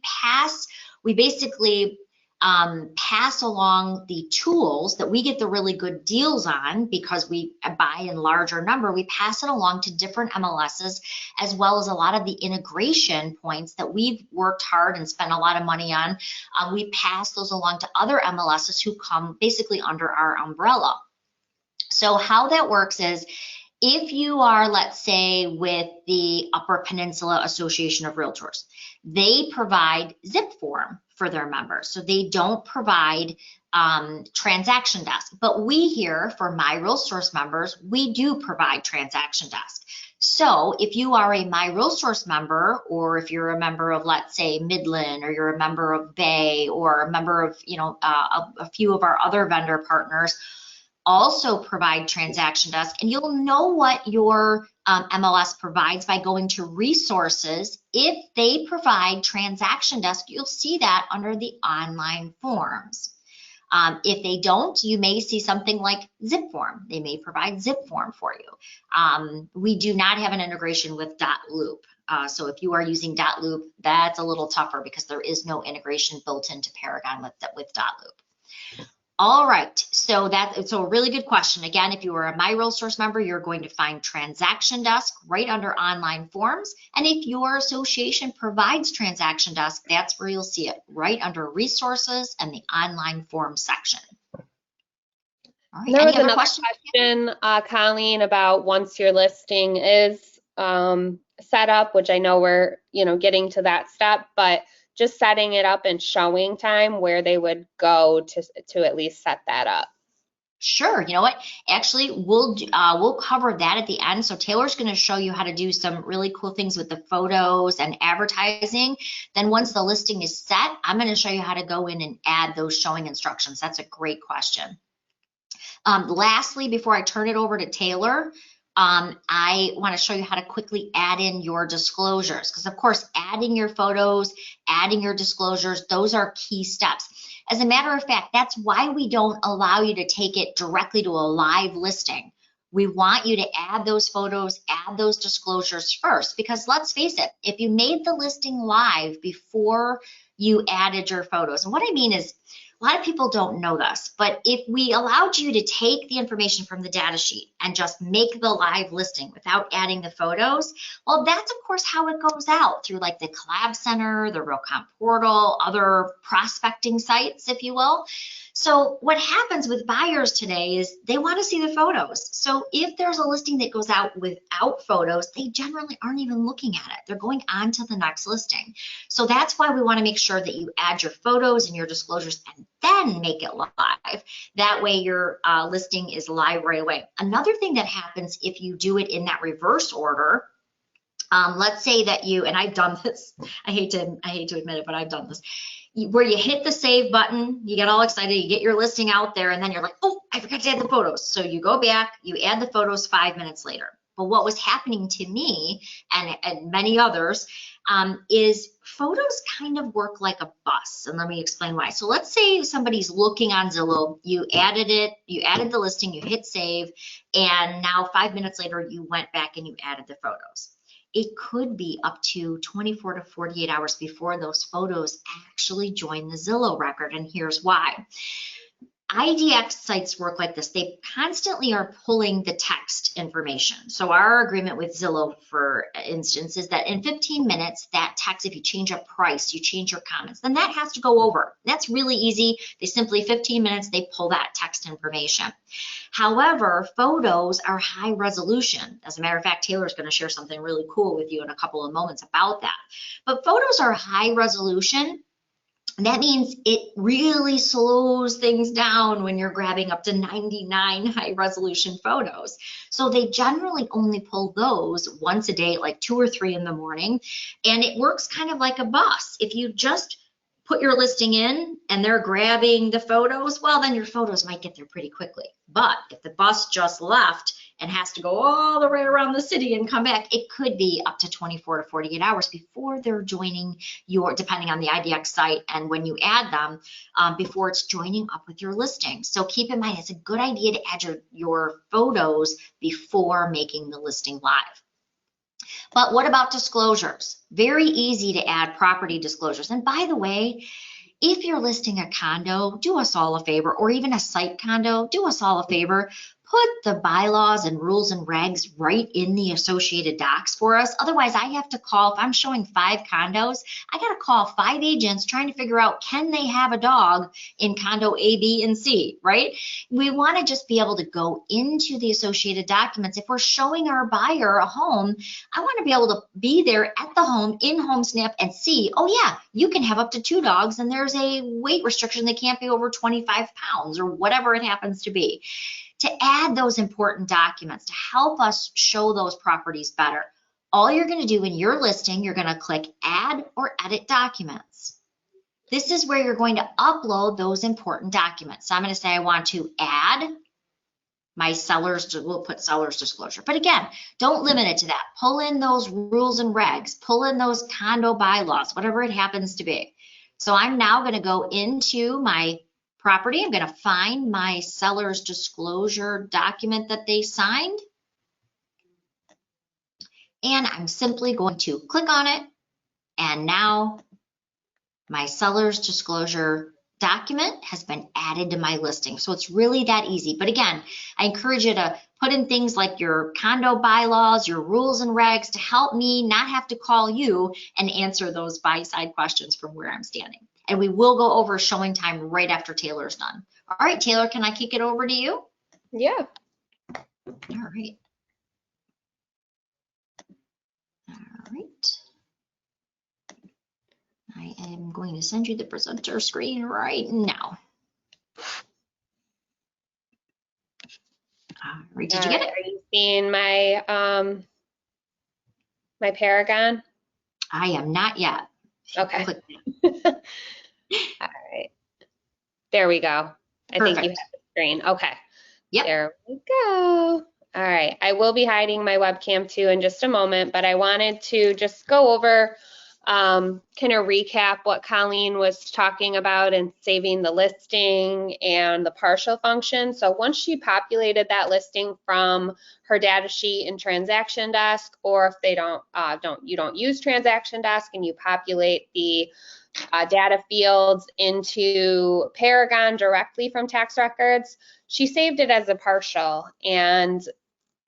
basically pass along the tools that we get the really good deals on because we buy in larger number. We pass it along to different MLSs, as well as a lot of the integration points that we've worked hard and spent a lot of money on. We pass those along to other MLSs who come basically under our umbrella. So how that works is, if you are, let's say, with the Upper Peninsula Association of Realtors, they provide zip form for their members. So they don't provide transaction desk. But we here, for MiRealSource members, we do provide transaction desk. So if you are a MiRealSource member, or if you're a member of, let's say, Midland, or you're a member of Bay, or a member of, a few of our other vendor partners, also provide transaction desk, and you'll know what your MLS provides by going to resources. If they provide transaction desk, you'll see that under the online forms. If they don't, you may see something like zip form. They may provide zip form for you. We do not have an integration with .loop. So if you are using .loop, that's a little tougher because there is no integration built into Paragon with .loop. All right, so it's a really good question. Again, if you are a MiRealSource member, you're going to find transaction desk right under online forms. And if your association provides transaction desk, that's where you'll see it, right under resources and the online forms section. All right, there was another question, Colleen, about once your listing is set up, which I know we're getting to that step, but just setting it up and showing time where they would go to at least set that up. Sure. You know what? Actually, we'll cover that at the end. So Taylor's going to show you how to do some really cool things with the photos and advertising. Then once the listing is set, I'm going to show you how to go in and add those showing instructions. That's a great question. Lastly, before I turn it over to Taylor, I want to show you how to quickly add in your disclosures, because of course, adding your photos, adding your disclosures, those are key steps. As a matter of fact, that's why we don't allow you to take it directly to a live listing. We want you to add those photos, add those disclosures first, because let's face it, if you made the listing live before you added your photos, and what I mean is, a lot of people don't know this, but if we allowed you to take the information from the data sheet and just make the live listing without adding the photos, well, that's of course how it goes out through like the Collab Center, the RealComp portal, other prospecting sites, if you will. So what happens with buyers today is they want to see the photos. So if there's a listing that goes out without photos, they generally aren't even looking at it. They're going on to the next listing. So that's why we want to make sure that you add your photos and your disclosures and then make it live. That way your listing is live right away. Another thing that happens if you do it in that reverse order, let's say that you, and I've done this, I hate to admit it, but I've done this, where you hit the save button, you get all excited, you get your listing out there, and then you're like, oh, I forgot to add the photos. So you go back, you add the photos 5 minutes later. But what was happening to me and many others, is photos kind of work like a bus. And let me explain why. So let's say somebody's looking on Zillow, you added it, you added the listing, you hit save, and now 5 minutes later, you went back and you added the photos. It could be up to 24 to 48 hours before those photos actually join the Zillow record, and here's why. IDX sites work like this. They constantly are pulling the text information. So our agreement with Zillow, for instance, is that in 15 minutes, that text, if you change a price, you change your comments, then that has to go over. That's really easy. They simply, 15 minutes, they pull that text information. However, photos are high resolution. As a matter of fact, Taylor's going to share something really cool with you in a couple of moments about that. But photos are high resolution. That means it really slows things down when you're grabbing up to 99 high resolution photos. So they generally only pull those once a day, like 2 or 3 in the morning. And it works kind of like a bus. If you just put your listing in and they're grabbing the photos, well, then your photos might get there pretty quickly. But if the bus just left and has to go all the way around the city and come back, it could be up to 24 to 48 hours before they're joining your, depending on the IDX site and when you add them, before it's joining up with your listing. So keep in mind, it's a good idea to add your photos before making the listing live. But what about disclosures? Very easy to add property disclosures. And by the way, if you're listing a condo, do us all a favor, or even a site condo, do us all a favor. Put the bylaws and rules and regs right in the associated docs for us. Otherwise, I have to call, if I'm showing 5 condos, I got to call 5 agents trying to figure out, can they have a dog in condo A, B, and C, right? We want to just be able to go into the associated documents. If we're showing our buyer a home, I want to be able to be there at the home in HomeSnap and see, oh yeah, you can have up to 2 dogs and there's a weight restriction. They can't be over 25 pounds or whatever it happens to be. To add those important documents, to help us show those properties better, all you're going to do in your listing, you're going to click Add or Edit Documents. This is where you're going to upload those important documents. So I'm going to say I want to add my seller's, we'll put seller's disclosure. But again, don't limit it to that. Pull in those rules and regs, pull in those condo bylaws, whatever it happens to be. So I'm now going to go into my property. I'm going to find my seller's disclosure document that they signed. And I'm simply going to click on it. And now my seller's disclosure document has been added to my listing. So it's really that easy. But again, I encourage you to put in things like your condo bylaws, your rules and regs to help me not have to call you and answer those buy-side questions from where I'm standing. And we will go over showing time right after Taylor's done. All right, Taylor, can I kick it over to you? Yeah. All right. All right. I am going to send you the presenter screen right now. All right, did you get it? Are you seeing my my Paragon? I am not yet. Okay. All right. There we go. I think you have the screen. Okay. Yep. There we go. All right. I will be hiding my webcam too in just a moment, but I wanted to just go over, kind of recap what Colleen was talking about and saving the listing and the partial function. So once she populated that listing from her data sheet in Transaction Desk, or if they you don't use Transaction Desk and you populate the data fields into Paragon directly from tax records, she saved it as a partial. And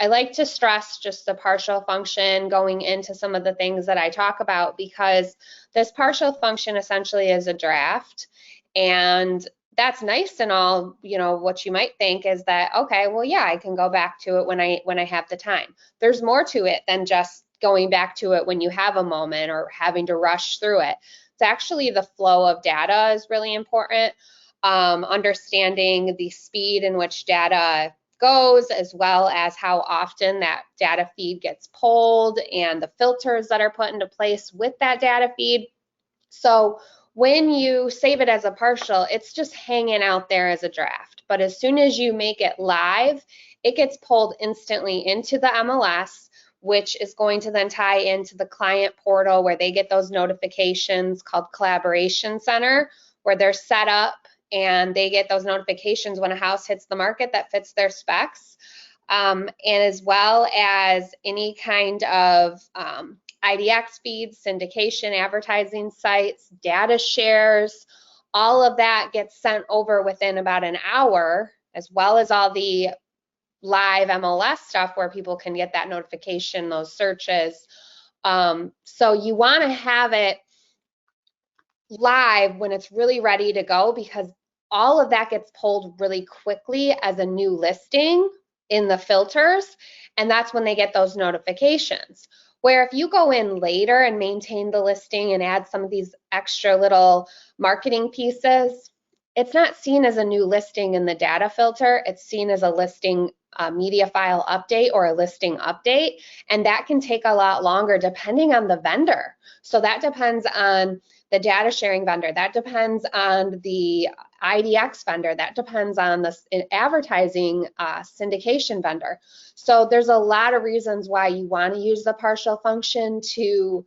I like to stress just the partial function going into some of the things that I talk about, because this partial function essentially is a draft. And that's nice and all, you know, what you might think is that, okay, well, yeah, I can go back to it when I have the time. There's more to it than just going back to it when you have a moment or having to rush through it. It's actually the flow of data is really important. Understanding the speed in which data goes, as well as how often that data feed gets pulled and the filters that are put into place with that data feed. So when you save it as a partial, it's just hanging out there as a draft. But as soon as you make it live, it gets pulled instantly into the MLS. which is going to then tie into the client portal where they get those notifications called Collaboration Center, where they're set up and they get those notifications when a house hits the market that fits their specs, and as well as any kind of IDX feeds, syndication, advertising sites, data shares, all of that gets sent over within about an hour, as well as all the live MLS stuff where people can get that notification, those searches. So you want to have it live when it's really ready to go, because all of that gets pulled really quickly as a new listing in the filters, and that's when they get those notifications. Where if you go in later and maintain the listing and add some of these extra little marketing pieces, it's not seen as a new listing in the data filter. It's seen as a listing media file update or a listing update, and that can take a lot longer depending on the vendor. So that depends on the data sharing vendor, that depends on the IDX vendor, that depends on the advertising syndication vendor. So there's a lot of reasons why you want to use the partial function to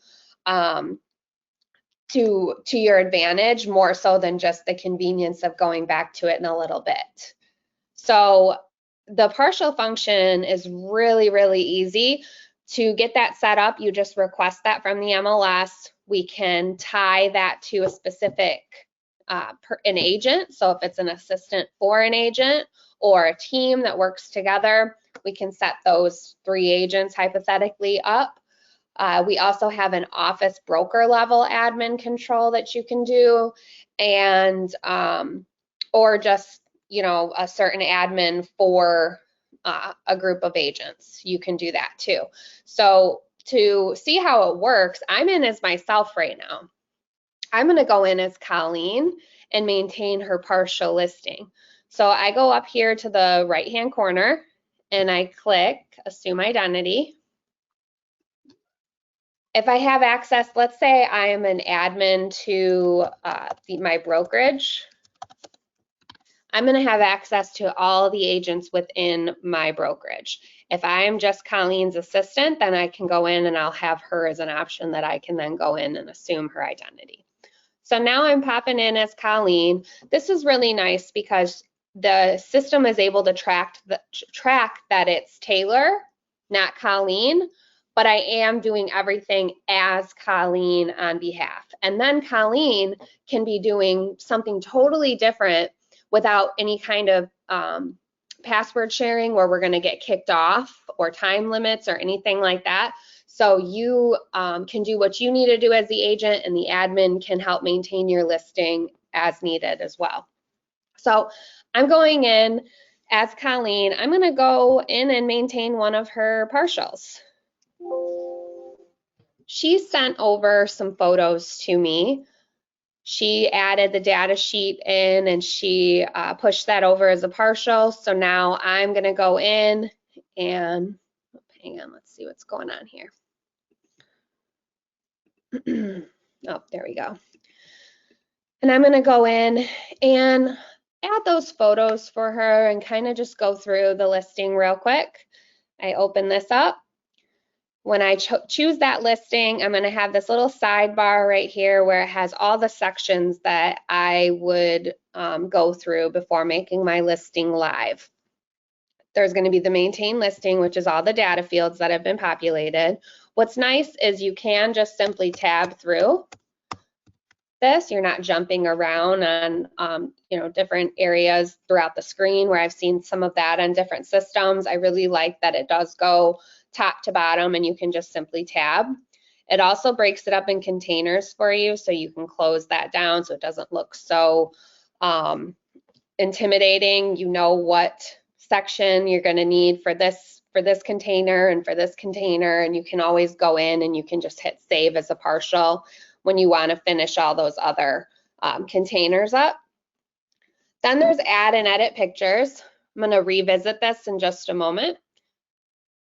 your advantage, more so than just the convenience of going back to it in a little bit. So the partial function is really, really easy. To get that set up, you just request that from the MLS. We can tie that to a specific an agent. So if it's an assistant for an agent or a team that works together, we can set those 3 agents hypothetically up. We also have an office broker level admin control that you can do, and or just, you know, a certain admin for a group of agents. You can do that too. So to see how it works, I'm in as myself right now. I'm going to go in as Colleen and maintain her partial listing. So I go up here to the right-hand corner and I click Assume Identity. If I have access, let's say I am an admin to my brokerage, I'm going to have access to all the agents within my brokerage. If I am just Colleen's assistant, then I can go in and I'll have her as an option that I can then go in and assume her identity. So now I'm popping in as Colleen. This is really nice because the system is able to track that it's Taylor, not Colleen, but I am doing everything as Colleen on behalf. And then Colleen can be doing something totally different without any kind of password sharing where we're going to get kicked off or time limits or anything like that. So you can do what you need to do as the agent, and the admin can help maintain your listing as needed as well. So I'm going in as Colleen. I'm going to go in and maintain one of her partials. She sent over some photos to me. She added the data sheet in and she pushed that over as a partial. So now I'm going to go in and, hang on, let's see what's going on here. Oh, there we go. And I'm going to go in and add those photos for her and kind of just go through the listing real quick. I open this up. When I choose that listing, I'm going to have this little sidebar right here where it has all the sections that I would go through before making my listing live. There's going to be the maintain listing, which is all the data fields that have been populated. What's nice is you can just simply tab through this. You're not jumping around on different areas throughout the screen, where I've seen some of that on different systems. I really like that it does go top to bottom and you can just simply tab. It also breaks it up in containers for you, so you can close that down so it doesn't look so intimidating. You know what section you're going to need for this container and for this container, and you can always go in and you can just hit save as a partial when you want to finish all those other containers up. Then there's add and edit pictures. I'm going to revisit this in just a moment.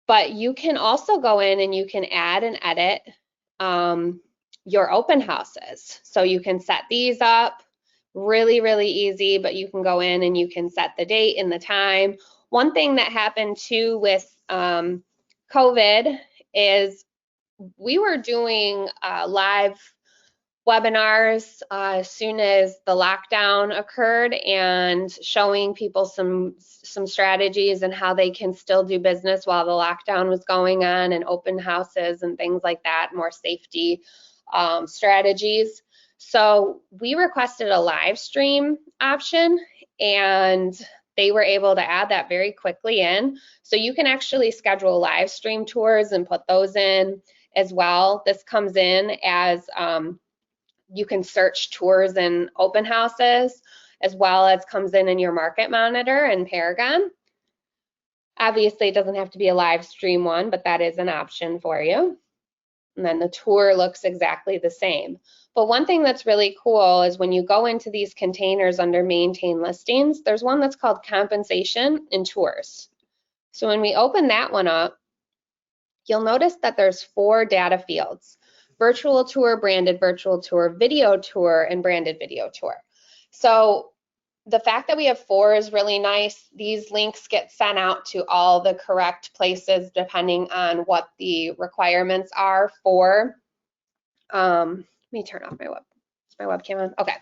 But you can also go in and you can add and edit your open houses. So you can set these up really, really easy, but you can go in and you can set the date and the time. One thing that happened too with COVID is we were doing live webinars as soon as the lockdown occurred and showing people some strategies and how they can still do business while the lockdown was going on, and open houses and things like that, more safety strategies. So we requested a live stream option, and they were able to add that very quickly in. So you can actually schedule live stream tours and put those in as well. This comes in as you can search tours and open houses, as well as comes in your market monitor and Paragon. Obviously, it doesn't have to be a live stream one, but that is an option for you. And then the tour looks exactly the same. But one thing that's really cool is when you go into these containers under maintain listings, there's one that's called compensation and tours. So when we open that one up, you'll notice that there's 4 data fields: virtual tour, branded virtual tour, video tour, and branded video tour. So the fact that we have 4 is really nice. These links get sent out to all the correct places depending on what the requirements are for. Let me turn off my webcam on. Okay.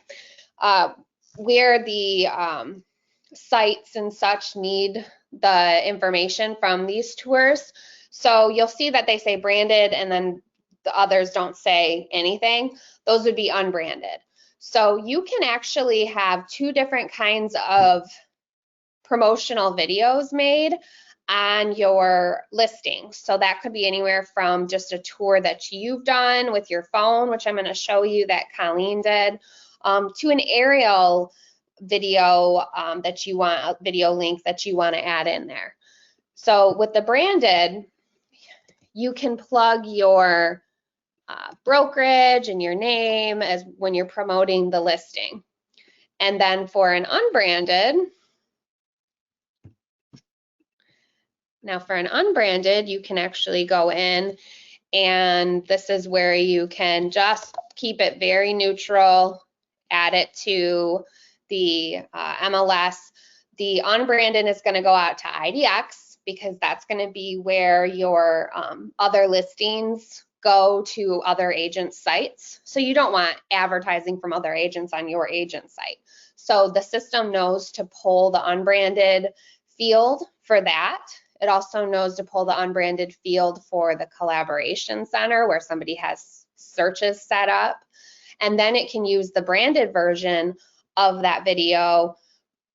Where the sites and such need the information from these tours. So you'll see that they say branded and then the others don't say anything. Those would be unbranded. So you can actually have 2 different kinds of promotional videos made on your listing. So that could be anywhere from just a tour that you've done with your phone, which I'm going to show you that Colleen did, to an aerial video that you want, a video link that you want to add in there. So with the branded, you can plug your brokerage and your name as when you're promoting the listing. And then for an unbranded, you can actually go in, and this is where you can just keep it very neutral, add it to the MLS. The unbranded is going to go out to IDX because that's going to be where your other listings go to other agent sites. So you don't want advertising from other agents on your agent site. So the system knows to pull the unbranded field for that. It also knows to pull the unbranded field for the collaboration center where somebody has searches set up. And then it can use the branded version of that video,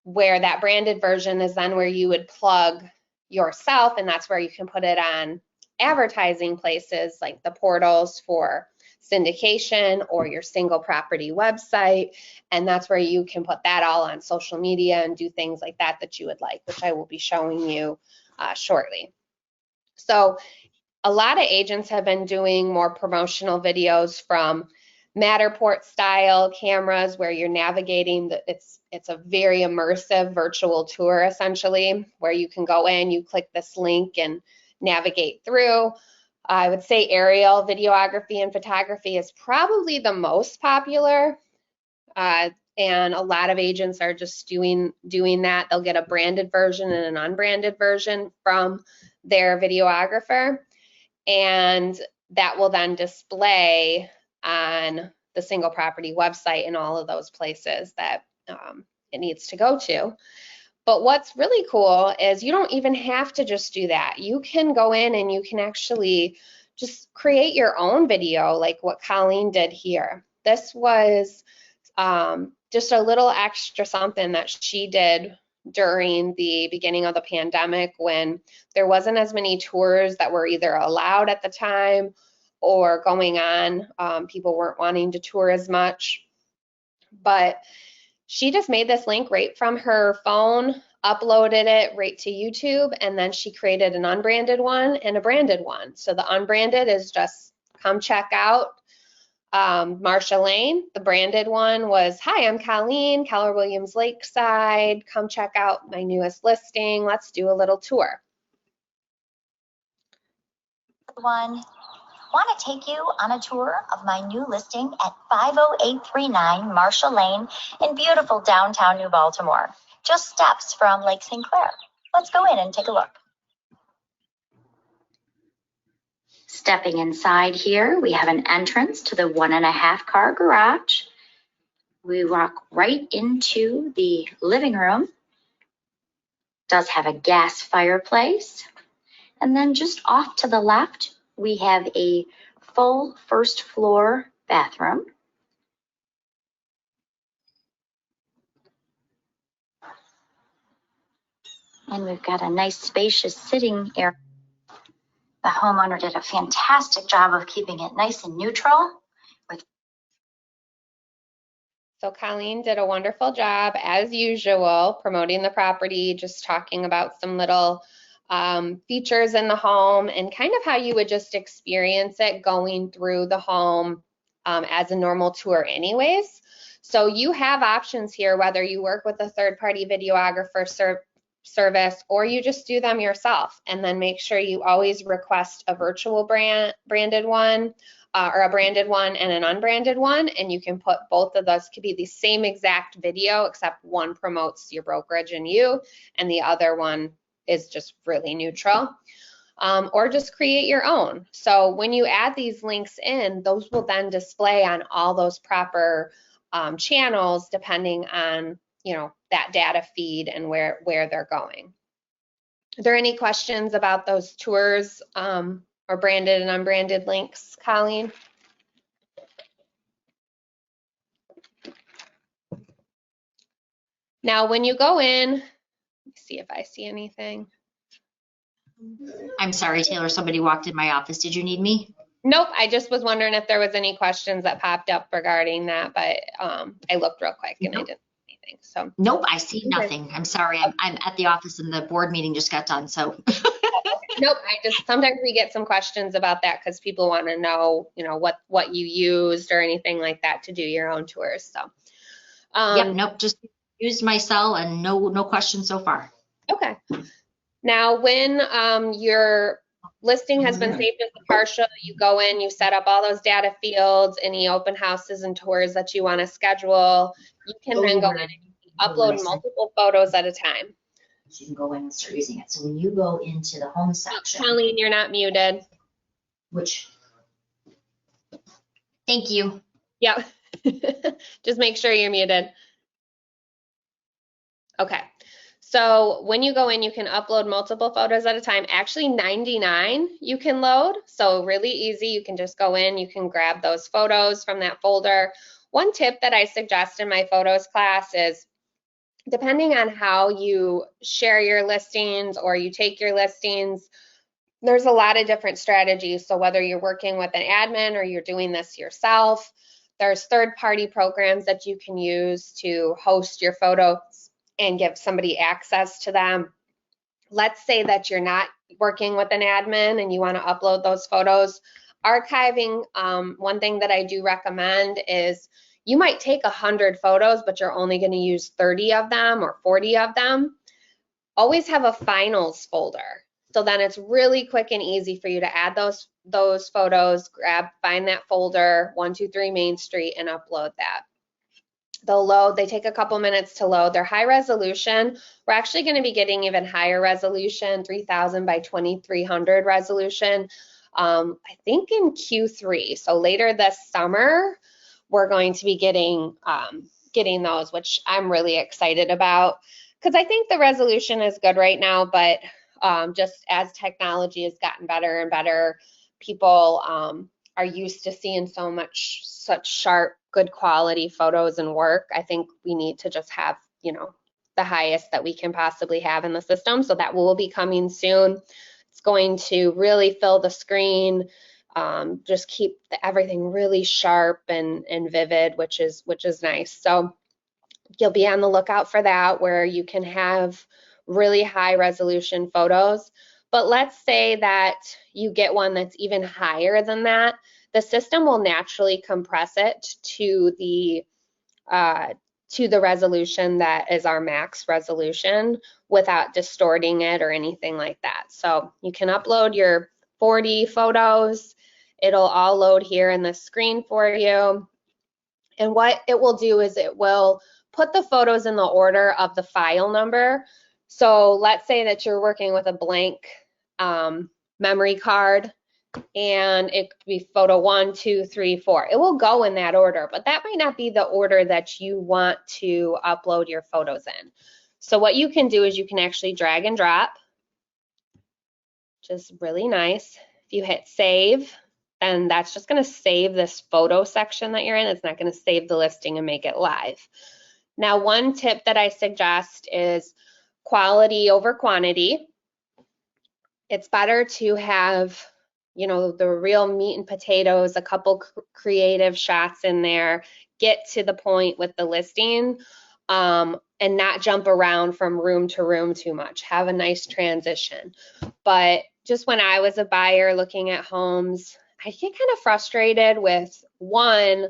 where that branded version is then where you would plug yourself, and that's where you can put it on advertising places like the portals for syndication or your single property website. And that's where you can put that all on social media and do things like that that you would like, which I will be showing you shortly. So a lot of agents have been doing more promotional videos from Matterport style cameras where you're navigating. It's a very immersive virtual tour essentially, where you can go in, you click this link and navigate through. I would say aerial videography and photography is probably the most popular, and a lot of agents are just doing that. They'll get a branded version and an unbranded version from their videographer, and that will then display on the single property website in all of those places that it needs to go to. But what's really cool is you don't even have to just do that. You can go in and you can actually just create your own video like what Colleen did here. This was just a little extra something that she did during the beginning of the pandemic when there wasn't as many tours that were either allowed at the time or going on. People weren't wanting to tour as much. But she just made this link right from her phone, uploaded it right to YouTube, and then she created an unbranded one and a branded one. So the unbranded is just come check out Marsha Lane. The branded one was, hi, I'm Colleen, Keller Williams Lakeside. Come check out my newest listing. Let's do a little tour. Want to take you on a tour of my new listing at 50839 Marsha Lane in beautiful downtown New Baltimore, just steps from Lake St. Clair. Let's go in and take a look. Stepping inside here, we have an entrance to the 1.5 car garage. We walk right into the living room. It does have a gas fireplace. And then just off to the left, we have a full first floor bathroom. And we've got a nice spacious sitting area. The homeowner did a fantastic job of keeping it nice and neutral. So Colleen did a wonderful job, as usual, promoting the property, just talking about some little features in the home and kind of how you would just experience it going through the home as a normal tour anyways. So you have options here, whether you work with a third-party videographer service or you just do them yourself, and then make sure you always request a virtual branded one or a branded one and an unbranded one, and you can put both of those. Could be the same exact video, except one promotes your brokerage and you, and the other one is just really neutral. Or just create your own. So when you add these links in, those will then display on all those proper channels, depending on, you know, that data feed and where they're going. Are there any questions about those tours or branded and unbranded links, Colleen? Now, when you go in, let me see if I see anything. I'm sorry, Taylor, somebody walked in my office. Did you need me? Nope, I just was wondering if there was any questions that popped up regarding that, but I looked real quick and I didn't see anything. So nope, I see nothing. I'm sorry. I'm at the office and the board meeting just got done, so. Nope, sometimes we get some questions about that because people want to know, you know, what you used or anything like that to do your own tours. So yep, nope, just used my cell and no questions so far. Okay. Now, when your listing has been saved as a partial, you go in, you set up all those data fields, any open houses and tours that you want to schedule. You can then go in and upload multiple photos at a time. You can go in and start using it. So when you go into the home section. Colleen, you're not muted. Which? Thank you. Yep. Just make sure you're muted. Okay. So when you go in, you can upload multiple photos at a time. Actually, 99 you can load. So really easy. You can just go in, you can grab those photos from that folder. One tip that I suggest in my photos class is, depending on how you share your listings or you take your listings, there's a lot of different strategies. So whether you're working with an admin or you're doing this yourself, there's third-party programs that you can use to host your photos and give somebody access to them. Let's say that you're not working with an admin and you want to upload those photos. Archiving, one thing that I do recommend is, you might take 100 photos, but you're only going to use 30 of them or 40 of them. Always have a finals folder. So then it's really quick and easy for you to add those photos, find that folder, 123 Main Street, and upload that. They'll load, they take a couple minutes to load. They're high resolution. We're actually going to be getting even higher resolution, 3000 by 2300 resolution, I think in Q3. So later this summer, we're going to be getting those, which I'm really excited about, because I think the resolution is good right now, but just as technology has gotten better and better, people are used to seeing such sharp, good quality photos and work. I think we need to just have, you know, the highest that we can possibly have in the system. So that will be coming soon. It's going to really fill the screen, just keep everything really sharp and vivid, which is nice. So you'll be on the lookout for that, where you can have really high resolution photos. But let's say that you get one that's even higher than that. The system will naturally compress it to the resolution that is our max resolution without distorting it or anything like that. So you can upload your 40 photos. It'll all load here in the screen for you. And what it will do is it will put the photos in the order of the file number. So let's say that you're working with a blank memory card. and it could be photo 1, 2, 3, 4. It will go in that order, but that might not be the order that you want to upload your photos in. So what you can do is you can actually drag and drop, which is really nice. If you hit save, then that's just going to save this photo section that you're in. It's not going to save the listing and make it live. Now, one tip that I suggest is quality over quantity. It's better to have, you know, the real meat and potatoes, a couple creative shots in there, get to the point with the listing, and not jump around from room to room too much. Have a nice transition. But just when I was a buyer looking at homes, I get kind of frustrated with one,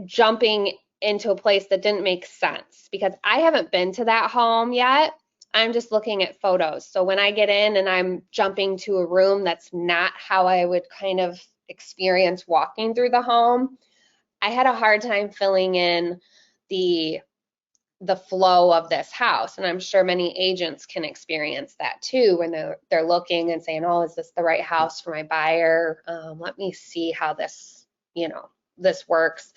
jumping into a place that didn't make sense because I haven't been to that home yet. I'm just looking at photos. So when I get in and I'm jumping to a room that's not how I would kind of experience walking through the home, I had a hard time filling in the flow of this house. And I'm sure many agents can experience that too when they're looking and saying, oh, is this the right house for my buyer? Let me see how this, you know, this works.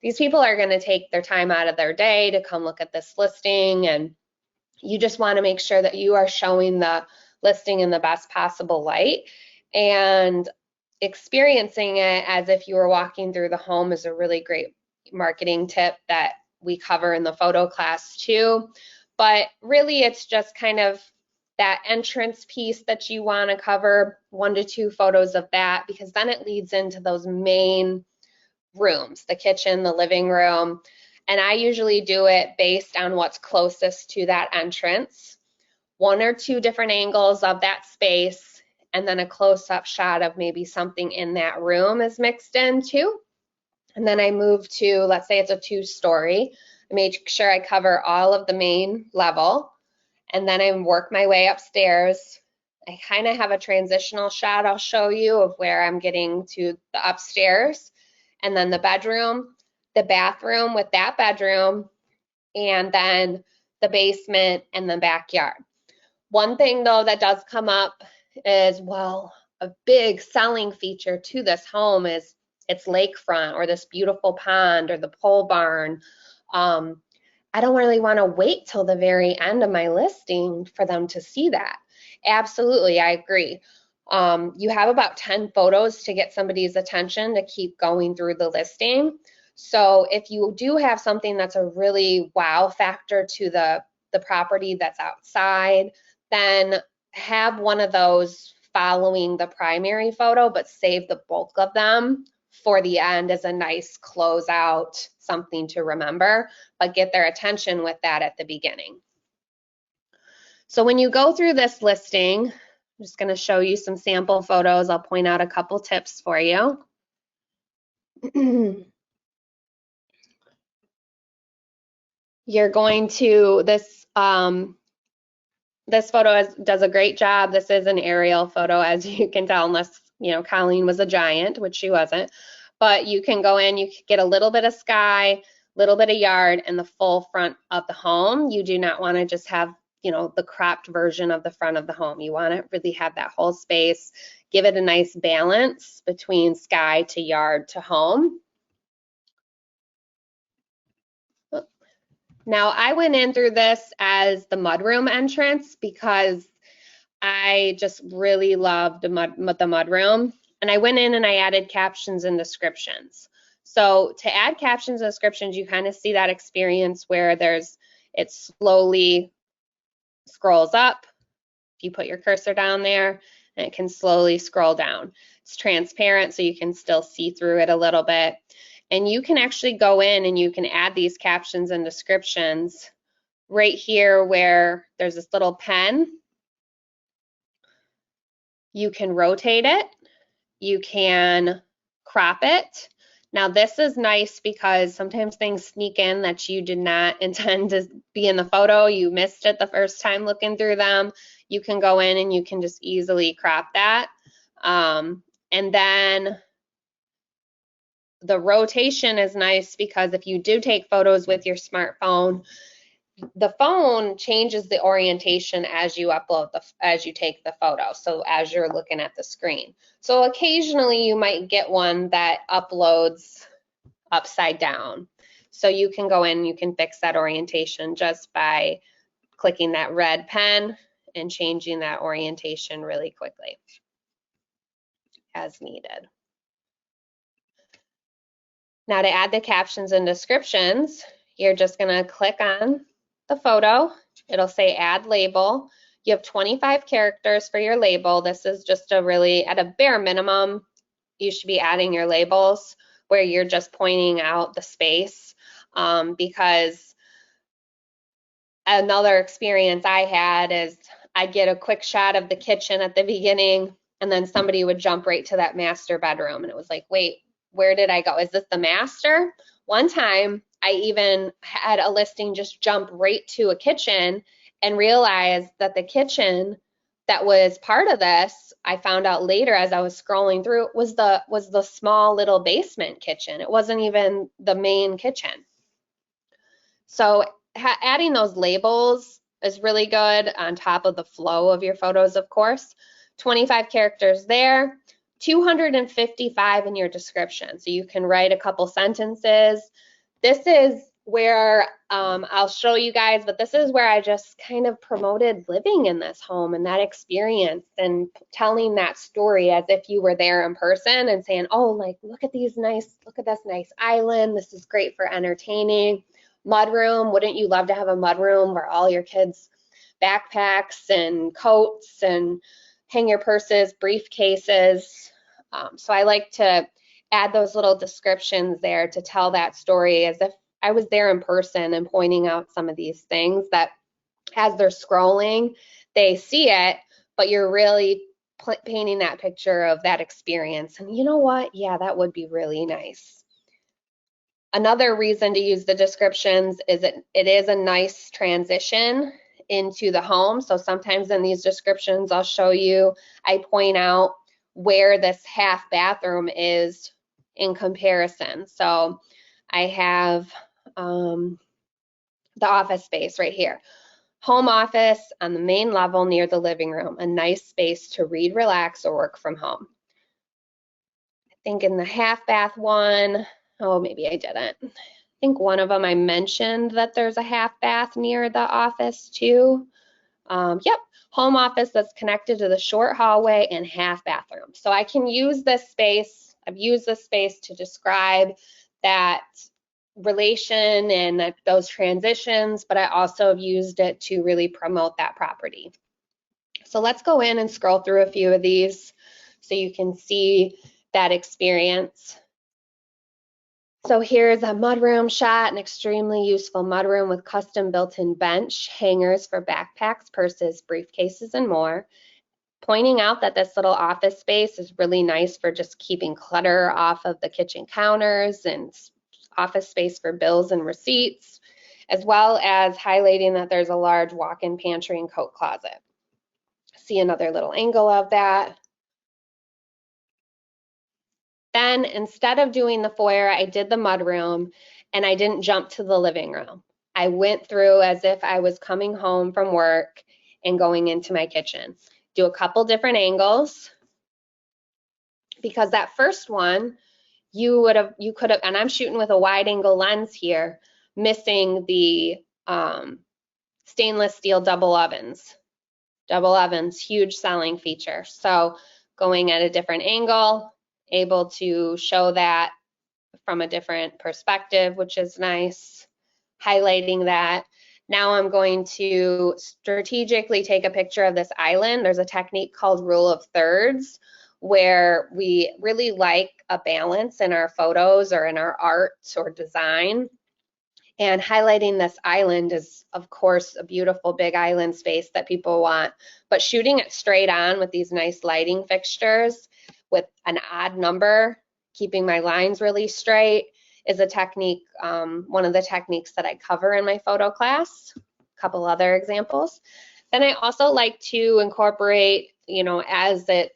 These people are going to take their time out of their day to come look at this listing, and you just want to make sure that you are showing the listing in the best possible light, and experiencing it as if you were walking through the home is a really great marketing tip that we cover in the photo class too. But really it's just kind of that entrance piece that you want to cover, 1 to 2 photos of that, because then it leads into those main rooms, the kitchen, the living room. And I usually do it based on what's closest to that entrance, 1 or 2 different angles of that space, and then a close-up shot of maybe something in that room is mixed in too. And then I move to, let's say it's a 2-story, I make sure I cover all of the main level, and then I work my way upstairs. I kind of have a transitional shot I'll show you of where I'm getting to the upstairs, and then the bedroom, the bathroom with that bedroom, and then the basement and the backyard. One thing though that does come up is, well, a big selling feature to this home is its lakefront or this beautiful pond or the pole barn. I don't really want to wait till the very end of my listing for them to see that. Absolutely, I agree. You have about 10 photos to get somebody's attention to keep going through the listing. So if you do have something that's a really wow factor to the property that's outside, then have one of those following the primary photo, but save the bulk of them for the end as a nice closeout, something to remember, but get their attention with that at the beginning. So when you go through this listing, I'm just going to show you some sample photos. I'll point out a couple tips for you. You're going to, this photo does a great job. This is an aerial photo, as you can tell, unless, you know, Colleen was a giant, which she wasn't. But you can go in, you can get a little bit of sky, a little bit of yard, and the full front of the home. You do not want to just have, you know, the cropped version of the front of the home. You want to really have that whole space, give it a nice balance between sky to yard to home. Now, I went in through this as the mudroom entrance because I just really loved the mudroom. And I went in and I added captions and descriptions. So to add captions and descriptions, you kind of see that experience where it slowly scrolls up. If you put your cursor down there, and it can slowly scroll down. It's transparent, so you can still see through it a little bit. And you can actually go in and you can add these captions and descriptions right here where there's this little pen. You can rotate it. You can crop it. Now this is nice because sometimes things sneak in that you did not intend to be in the photo. You missed it the first time looking through them. You can go in and you can just easily crop that. And then the rotation is nice because if you do take photos with your smartphone, the phone changes the orientation as you upload as you take the photo. So as you're looking at the screen. So occasionally you might get one that uploads upside down. So you can go in, you can fix that orientation just by clicking that red pen and changing that orientation really quickly as needed. Now to add the captions and descriptions, you're just gonna click on the photo. It'll say add label. You have 25 characters for your label. This is just a really, at a bare minimum, you should be adding your labels where you're just pointing out the space, because another experience I had is I'd get a quick shot of the kitchen at the beginning and then somebody would jump right to that master bedroom and it was like, wait, where did I go? Is this the master? One time I even had a listing just jump right to a kitchen and realized that the kitchen that was part of this, I found out later as I was scrolling through, was the small little basement kitchen. It wasn't even the main kitchen. So adding those labels is really good on top of the flow of your photos, of course. 25 characters there, 255 in your description. So you can write a couple sentences. This is where I'll show you guys, but this is where I just kind of promoted living in this home and that experience and telling that story as if you were there in person and saying, oh, like, look at this nice island. This is great for entertaining. Mudroom, wouldn't you love to have a mudroom where all your kids' backpacks and coats and hang your purses, briefcases. So I like to add those little descriptions there to tell that story as if I was there in person and pointing out some of these things that as they're scrolling, they see it, but you're really painting that picture of that experience. And you know what? Yeah, that would be really nice. Another reason to use the descriptions is it is a nice transition into the home. So sometimes in these descriptions, I'll show you, I point out where this half bathroom is in comparison. So I have the office space right here. Home office on the main level near the living room, a nice space to read, relax, or work from home. I think in the half bath one, oh, maybe I didn't. I think one of them I mentioned that there's a half bath near the office too. Yep, home office that's connected to the short hallway and half bathroom. So I can use this space. I've used this space to describe that relation and those transitions, but I also have used it to really promote that property. So let's go in and scroll through a few of these so you can see that experience. So here's a mudroom shot, an extremely useful mudroom with custom built-in bench, hangers for backpacks, purses, briefcases, and more. Pointing out that this little office space is really nice for just keeping clutter off of the kitchen counters and office space for bills and receipts, as well as highlighting that there's a large walk-in pantry and coat closet. See another little angle of that. Then instead of doing the foyer, I did the mudroom and I didn't jump to the living room. I went through as if I was coming home from work and going into my kitchen. Do a couple different angles because that first one, you could have, and I'm shooting with a wide angle lens here, missing the stainless steel double ovens. Double ovens, huge selling feature. So going at a different angle, able to show that from a different perspective, which is nice, highlighting that. Now I'm going to strategically take a picture of this island. There's a technique called rule of thirds, where we really like a balance in our photos or in our art or design. And highlighting this island is, of course, a beautiful big island space that people want, but shooting it straight on with these nice lighting fixtures with an odd number, keeping my lines really straight, is a technique, one of the techniques that I cover in my photo class. A couple other examples. Then I also like to incorporate, as it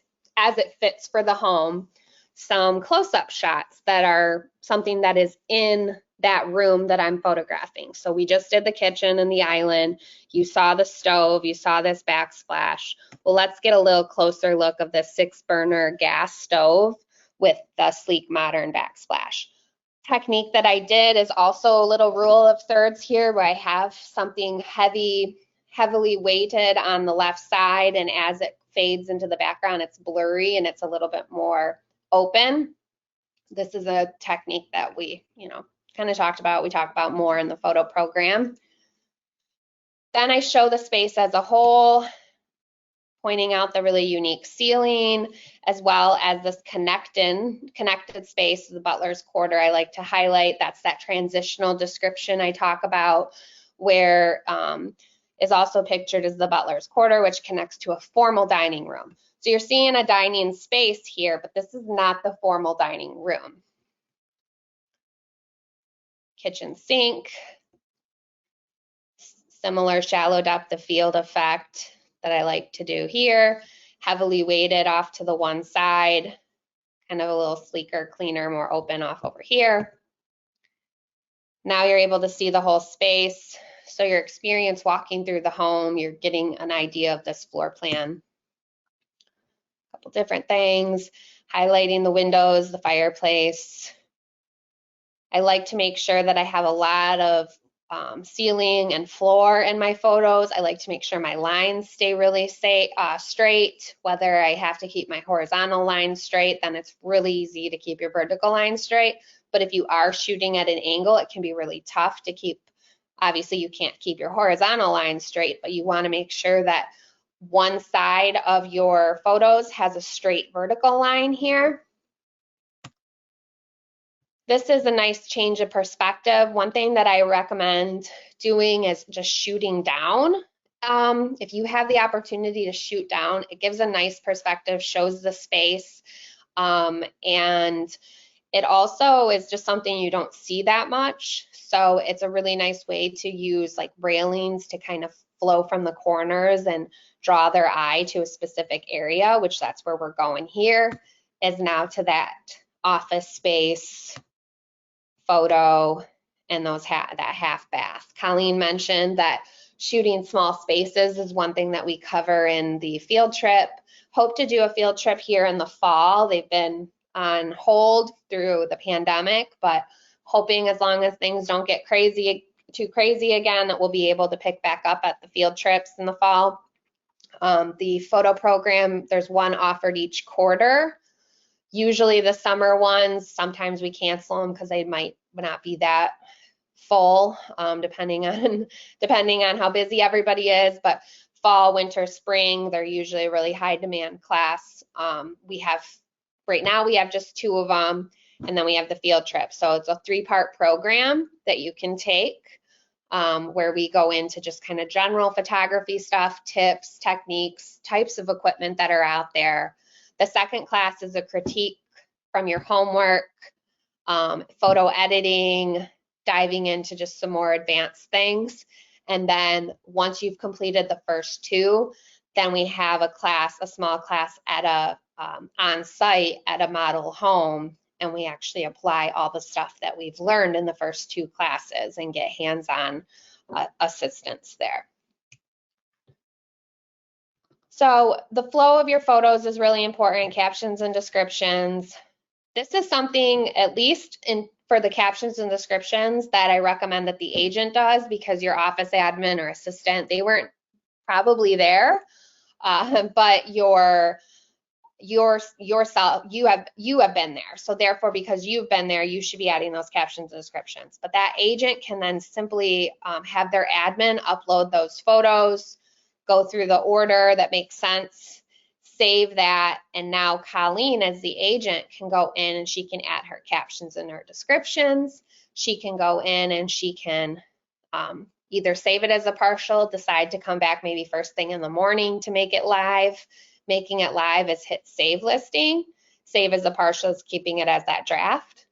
fits for the home, some close-up shots that are something that is in that room that I'm photographing. So we just did the kitchen and the island. You saw the stove, you saw this backsplash. Well, let's get a little closer look of the 6-burner gas stove with the sleek modern backsplash. Technique that I did is also a little rule of thirds here, where I have something heavily weighted on the left side, and as it fades into the background, it's blurry and it's a little bit more open. This is a technique that we, kind of talked about. We talk about more in the photo program. Then I show the space as a whole, pointing out the really unique ceiling, as well as this connected space, the butler's quarter. I like to highlight, that's that transitional description I talk about, where is also pictured as the butler's quarter, which connects to a formal dining room. So you're seeing a dining space here, but this is not the formal dining room. Kitchen sink, similar shallow depth of field effect that I like to do here, heavily weighted off to the one side, kind of a little sleeker, cleaner, more open off over here. Now you're able to see the whole space. So your experience walking through the home, you're getting an idea of this floor plan. A couple different things, highlighting the windows, the fireplace. I like to make sure that I have a lot of ceiling and floor in my photos. I like to make sure my lines stay really straight. Whether I have to keep my horizontal line straight, then it's really easy to keep your vertical line straight. But if you are shooting at an angle, it can be really tough to keep. Obviously, you can't keep your horizontal line straight, but you want to make sure that one side of your photos has a straight vertical line here. This is a nice change of perspective. One thing that I recommend doing is just shooting down. If you have the opportunity to shoot down, it gives a nice perspective, shows the space, and it also is just something you don't see that much. So it's a really nice way to use like railings to kind of flow from the corners and draw their eye to a specific area, which that's where we're going here, is now to that office space photo and that half bath. Colleen mentioned that shooting small spaces is one thing that we cover in the field trip. Hope to do a field trip here in the fall. They've been on hold through the pandemic, but hoping as long as things don't get too crazy again, that we'll be able to pick back up at the field trips in the fall. The photo program, there's one offered each quarter. Usually the summer ones, sometimes we cancel them because they might not be that full, depending on how busy everybody is. But fall, winter, spring, they're usually a really high demand class. Right now we have just 2 of them, and then we have the field trip. So it's a 3-part program that you can take, where we go into just kind of general photography stuff, tips, techniques, types of equipment that are out there. The second class is a critique from your homework, photo editing, diving into just some more advanced things. And then once you've completed the first 2, then we have a small class at on site at a model home, and we actually apply all the stuff that we've learned in the first 2 classes and get hands-on assistance there. So the flow of your photos is really important, captions and descriptions. This is something, at least for the captions and descriptions, that I recommend that the agent does, because your office admin or assistant, they weren't probably there, but yourself, you have been there. So therefore, because you've been there, you should be adding those captions and descriptions. But that agent can then simply have their admin upload those photos, go through the order that makes sense, save that, and now Colleen as the agent can go in and she can add her captions and her descriptions. She can go in and she can either save it as a partial, decide to come back maybe first thing in the morning to make it live. Making it live is hit save listing. Save as a partial is keeping it as that draft.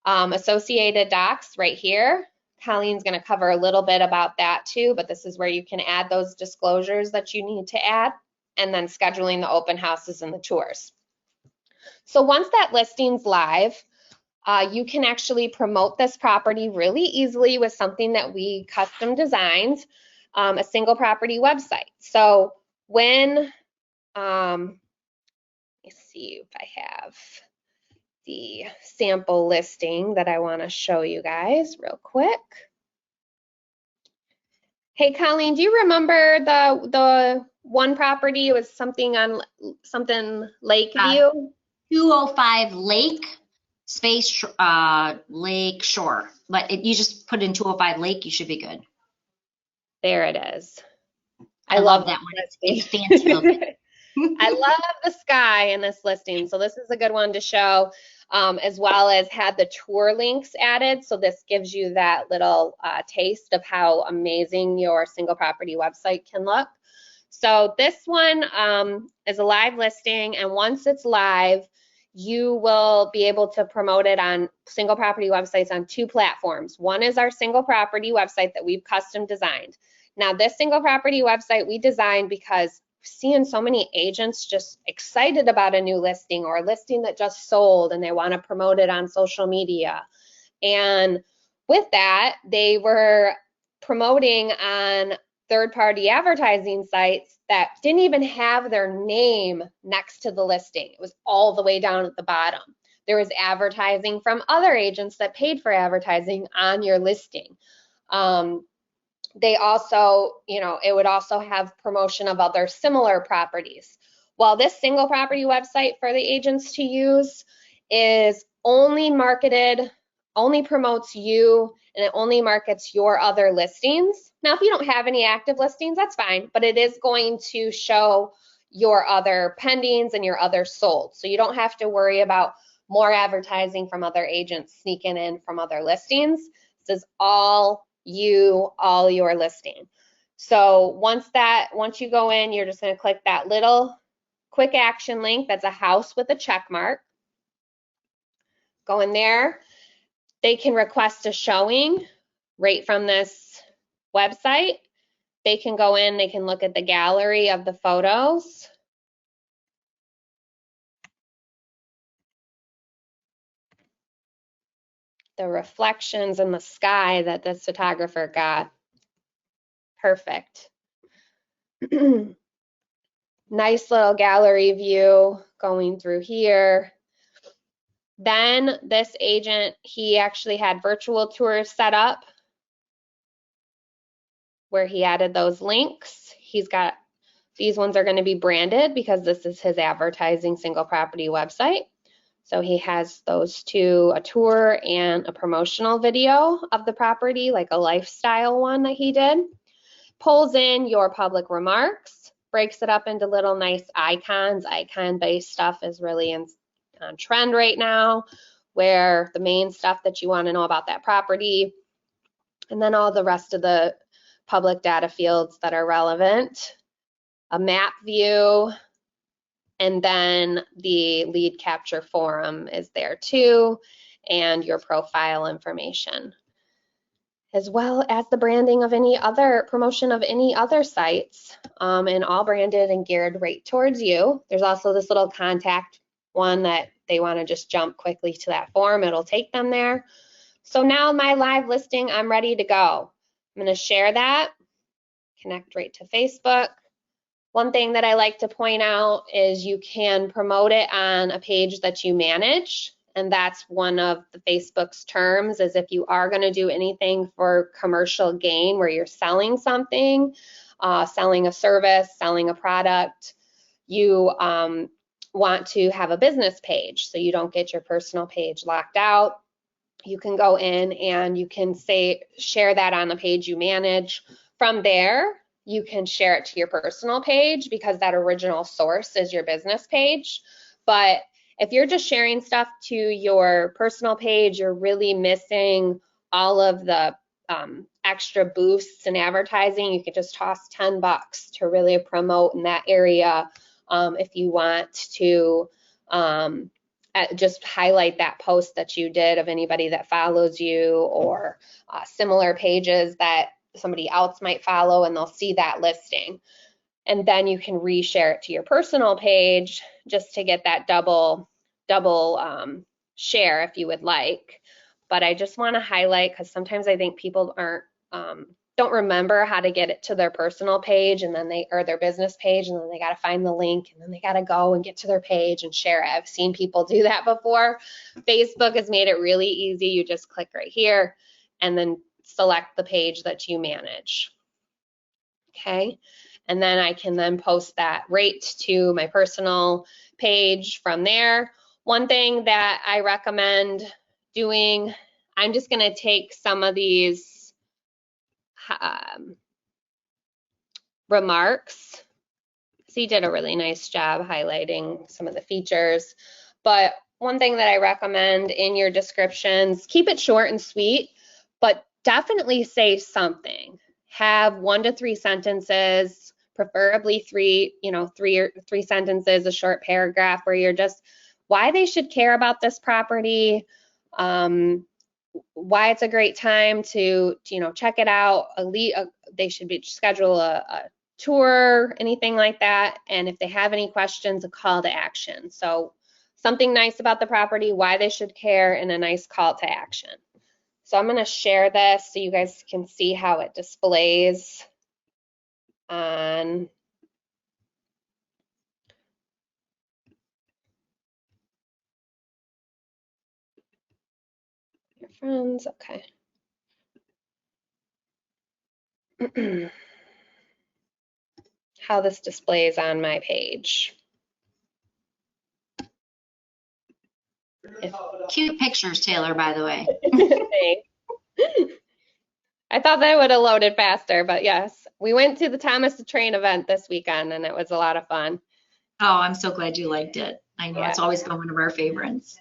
Associated docs right here. Colleen's going to cover a little bit about that too, but this is where you can add those disclosures that you need to add, and then scheduling the open houses and the tours. So once that listing's live, you can actually promote this property really easily with something that we custom designed, a single property website. So when, let me see if I have the sample listing that I want to show you guys real quick. Hey, Colleen, do you remember the one property? It was something on something Lakeview? 205 Lake space Lake Shore, but you just put in 205 Lake, you should be good. There it is. I love that one. It's fancy looking. I love the sky in this listing, so this is a good one to show, as well as had the tour links added. So this gives you that little taste of how amazing your single property website can look. So this one is a live listing, and once it's live, you will be able to promote it on single property websites on 2 platforms. One is our single property website that we've custom designed. Now, this single property website we designed because seeing so many agents just excited about a new listing or a listing that just sold and they want to promote it on social media. And with that, they were promoting on third-party advertising sites that didn't even have their name next to the listing. It was all the way down at the bottom. There was advertising from other agents that paid for advertising on your listing. They also, it would also have promotion of other similar properties. While this single property website for the agents to use is only marketed, only promotes you, and it only markets your other listings. Now, if you don't have any active listings, that's fine, but it is going to show your other pendings and your other sold. So you don't have to worry about more advertising from other agents sneaking in from other listings. This is all your listing. So once you go in, you're just going to click that little quick action link that's a house with a check mark. Go in there. They can request a showing right from this website. They can go in, they can look at the gallery of the photos. The reflections in the sky that this photographer got. Perfect. Nice little gallery view going through here. Then this agent, he actually had virtual tours set up where he added those links. He's got, these ones are going to be branded because this is his advertising single property website. So he has those two, a tour and a promotional video of the property, like a lifestyle one that he did. Pulls in your public remarks, breaks it up into little nice icons. Icon-based stuff is really on trend right now, where the main stuff that you want to know about that property, and then all the rest of the public data fields that are relevant, a map view, and then the lead capture forum is there too, and your profile information, as well as the branding of any other promotion of any other sites, and all branded and geared right towards you. There's also this little contact one that they want to just jump quickly to that form. It'll take them there. So now my live listing, I'm ready to go. I'm going to share that, connect right to Facebook. One thing that I like to point out is you can promote it on a page that you manage. And that's one of the Facebook's terms, is if you are going to do anything for commercial gain where you're selling something, selling a service, selling a product, you want to have a business page so you don't get your personal page locked out. You can go in and you can share that on the page you manage. From there, you can share it to your personal page because that original source is your business page. But if you're just sharing stuff to your personal page, you're really missing all of the extra boosts and advertising. You could just toss $10 to really promote in that area if you want to just highlight that post that you did of anybody that follows you, or similar pages that somebody else might follow, and they'll see that listing. And then you can reshare it to your personal page just to get that double share if you would like. But I just want to highlight, because sometimes I think people don't remember how to get it to their personal page, and then or their business page, and then they got to find the link, and then they got to go and get to their page and share it. I've seen people do that before. Facebook has made it really easy. You just click right here and then select the page that you manage. Okay, and then I can then post that right to my personal page from there. One thing that I recommend doing, I'm just going to take some of these remarks. So did a really nice job highlighting some of the features, but one thing that I recommend in your descriptions, keep it short and sweet, but definitely say something. Have 1 to 3 sentences, preferably three sentences, a short paragraph where you're just why they should care about this property, why it's a great time to check it out. They should schedule a tour, anything like that. And if they have any questions, a call to action. So something nice about the property, why they should care, and a nice call to action. So I'm going to share this so you guys can see how it displays on your friends. Okay. How this displays on my page. Cute pictures, Taylor, by the way. I thought that would have loaded faster, but yes, we went to the Thomas the Train event this weekend and it was a lot of fun. Oh, I'm so glad you liked it. I know it's always been one of our favorites.